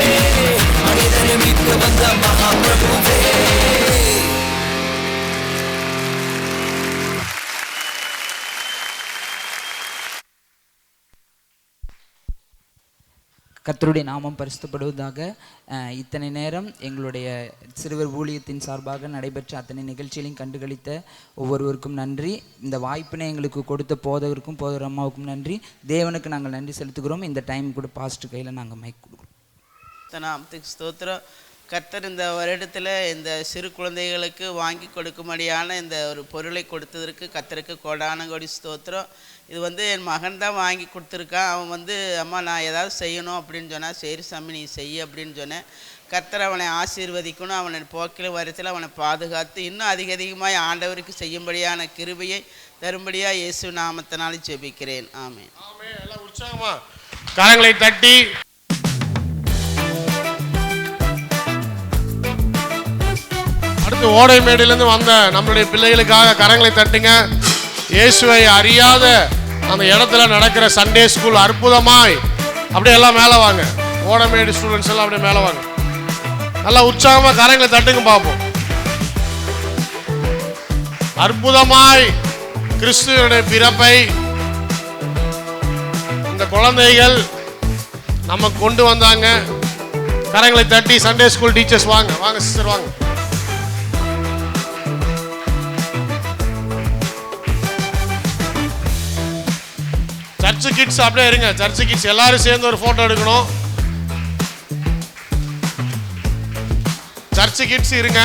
மனிதனை மீட்க வந்த மகாபிரபுவே. கர்த்தருடைய நாமம் பரிசுத்தப்படுவதாக. இத்தனை நேரம் எங்களுடைய சிறுவர் ஊழியத்தின் சார்பாக நடைபெற்ற அத்தனை நிகழ்ச்சிகளையும் கண்டுகளித்த ஒவ்வொருவருக்கும் நன்றி. இந்த வாய்ப்பினை எங்களுக்கு கொடுத்த போதவருக்கும் போதர் அம்மாவுக்கும் நன்றி. தேவனுக்கு நாங்கள் நன்றி செலுத்துகிறோம். இந்த டைம் கூட பாஸ்டர் கையில் நாங்கள் மைக் கொடுக்குறோம். நாமத்துக்கு ஸ்தோத்திரம். கர்த்தர் இந்த வருடத்தில் இந்த சிறு குழந்தைகளுக்கு வாங்கி கொடுக்கும்படியான இந்த ஒரு பொருளை கொடுத்ததற்கு கர்த்தருக்கு கோடான கோடி ஸ்தோத்திரம். இது என் மகன் தான் வாங்கி கொடுத்துருக்கான். அவன் அம்மா நான் ஏதாவது செய்யணும் அப்படின்னு சொன்னால், சரி சாமி நீ செய்ய அப்படின்னு சொன்னேன். கர்த்தர் அவனை ஆசீர்வதிக்கணும், அவனை போக்கில் வரத்தில் அவனை பாதுகாத்து இன்னும் அதிகமாக ஆண்டவருக்கு செய்யும்படியான கிருபையை தரும்படியாக இயேசு நாமத்தினால ஜெபிக்கிறேன். ஆமென். எல்லாம் உற்சாகமா கரங்களை தட்டி அடுத்து ஓடைமேடிலிருந்து வந்த நம்மளுடைய பிள்ளைகளுக்காக கரங்களை தட்டுங்க. இயேசுவை அறியாத அந்த இடத்துல நடக்கிற சண்டே ஸ்கூல் அற்புதமாய் அப்படியே எல்லாம் மேலே வாங்க. ஓடைமேடு ஸ்டூடெண்ட்ஸ் எல்லாம் அப்படியே மேலே வாங்க. நல்லா உற்சாகமாக கரங்களை தட்டுங்க பார்ப்போம். அற்புதமாய் கிறிஸ்துவனுடைய பிறப்பை இந்த குழந்தைகள் நம்ம கொண்டு வந்தாங்க. கரங்களை தட்டி சண்டே ஸ்கூல் டீச்சர்ஸ் வாங்க வாங்க சிஸ்டர் வாங்க. சர்ச்சு கிட்ஸ் அப்படியே இருங்க. சர்ச்சு கிட்ஸ் எல்லாரும் சேர்ந்து ஒரு போட்டோ எடுக்கணும். சர்ச்சு கிட்ஸ் இருங்க.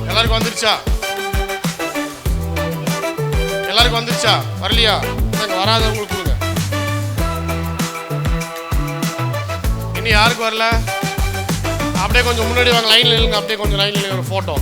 எல்லாருக்கும் வந்துருச்சா? எல்லாருக்கும் வந்துருச்சா? வரலையா? வராதவங்களுக்கு கொடுங்க. இனி யாருக்கு வரல அப்படியே கொஞ்சம் முன்னாடி வாங்க. லைன்ல இல்லைங்க, அப்படியே கொஞ்சம் லைன்ல இல்லைங்க. ஒரு போட்டோ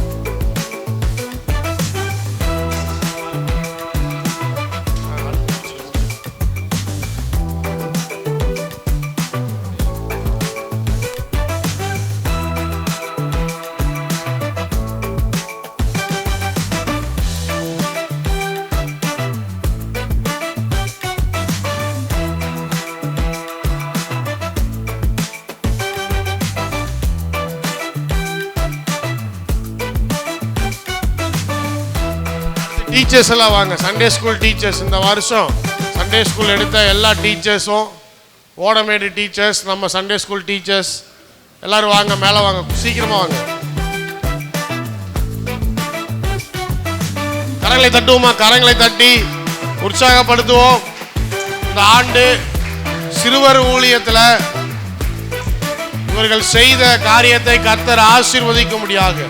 டீச்சர்ஸ் எல்லாம் வாங்க. சண்டே ஸ்கூல் டீச்சர்ஸ் இந்த வருஷம் சண்டே ஸ்கூல் எடுத்த எல்லா டீச்சர்ஸும், ஓடமேடு டீச்சர்ஸ், நம்ம சண்டே ஸ்கூல் டீச்சர்ஸ் எல்லாரும் வாங்க, மேலே வாங்க, சீக்கிரமா வாங்க. கரங்களை தட்டுவோமா? கரங்களை தட்டி உற்சாகப்படுத்துவோம். இந்த ஆண்டு சிறுவர் ஊழியத்தில் இவர்கள் செய்த காரியத்தை கர்த்தர் ஆசீர்வதிக்க முடியாது.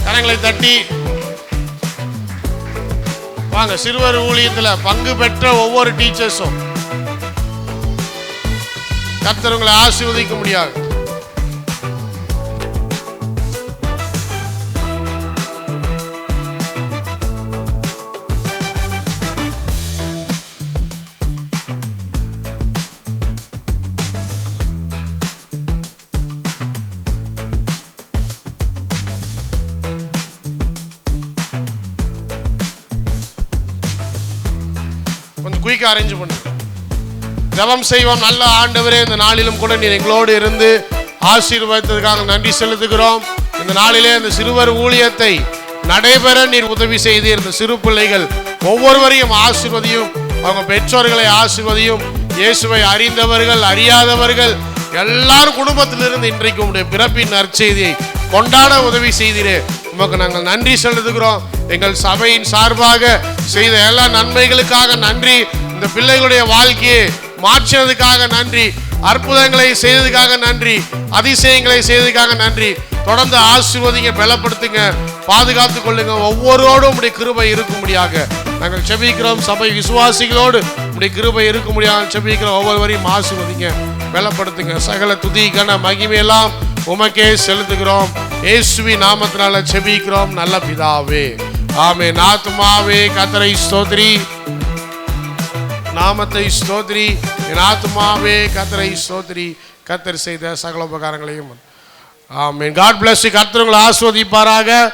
கரங்களை தட்டி வாங்க. சிறுவர் ஊழியத்தில் பங்கு பெற்ற ஒவ்வொரு டீச்சர்ஸும் கர்த்தர் உங்களை ஆசீர்வதிக்க முடியாது. கொஞ்சம் குயிக்காக அரேஞ்ச் பண்ணு. ஜெபம் செய்வோம். நல்ல ஆண்டவரே, இந்த நாளிலும் கூட நீர் எங்களோடு இருந்து ஆசீர்வதித்ததுக்காக நன்றி செலுத்துகிறோம். இந்த நாளிலே இந்த சிறுவர் ஊழியத்தை நடைபெற நீர் உதவி செய்தீர். இந்த சிறு பிள்ளைகள் ஒவ்வொருவரையும் ஆசீர்வதியும், அவங்க பெற்றோர்களை ஆசீர்வதியும். இயேசுவை அறிந்தவர்கள் அறியாதவர்கள் எல்லாரும் குடும்பத்திலிருந்து இன்றைக்கு உடைய பிறப்பின் நற்செய்தியை கொண்டாட உதவி செய்தீரே, உமக்கு நாங்கள் நன்றி செலுத்துகிறோம். எங்கள் சபையின் சார்பாக செய்த எல்லா நன்மைகளுக்காக நன்றி. இந்த பிள்ளைகளுடைய வாழ்க்கையை மாற்றினதுக்காக நன்றி. அற்புதங்களை செய்ததுக்காக நன்றி. அதிசயங்களை செய்ததுக்காக நன்றி. தொடர்ந்து ஆசீர்வதிங்க, பலப்படுத்துங்க, பாதுகாத்து கொள்ளுங்க. ஒவ்வொருவரோடும் உடைய கிருபை இருக்கும்படியாக நாங்கள் செபிக்கிறோம். சபை விசுவாசிகளோடு உடைய கிருபை இருக்கும்படியாக செபிக்கிறோம். ஒவ்வொருவரையும் ஆசீர்வதிங்க, பலப்படுத்துங்க. சகல துதி கன மகிமையெல்லாம் உமக்கே செலுத்துகிறோம். இயேசுவின் நாமத்தினால செபிக்கிறோம் நல்ல பிதாவே, ஆமென். ஆத்துமாவே கர்த்தரை ஸ்தோத்திரி, நாமத்தை ஸ்தோத்திரி. என் ஆத்துமாவே கர்த்தரை ஸ்தோத்திரி, கர்த்தர் செய்த சகல உபகாரங்களையும். ஆமென். God bless you. கர்த்தர் உங்களை ஆசீர்வதிப்பாராக.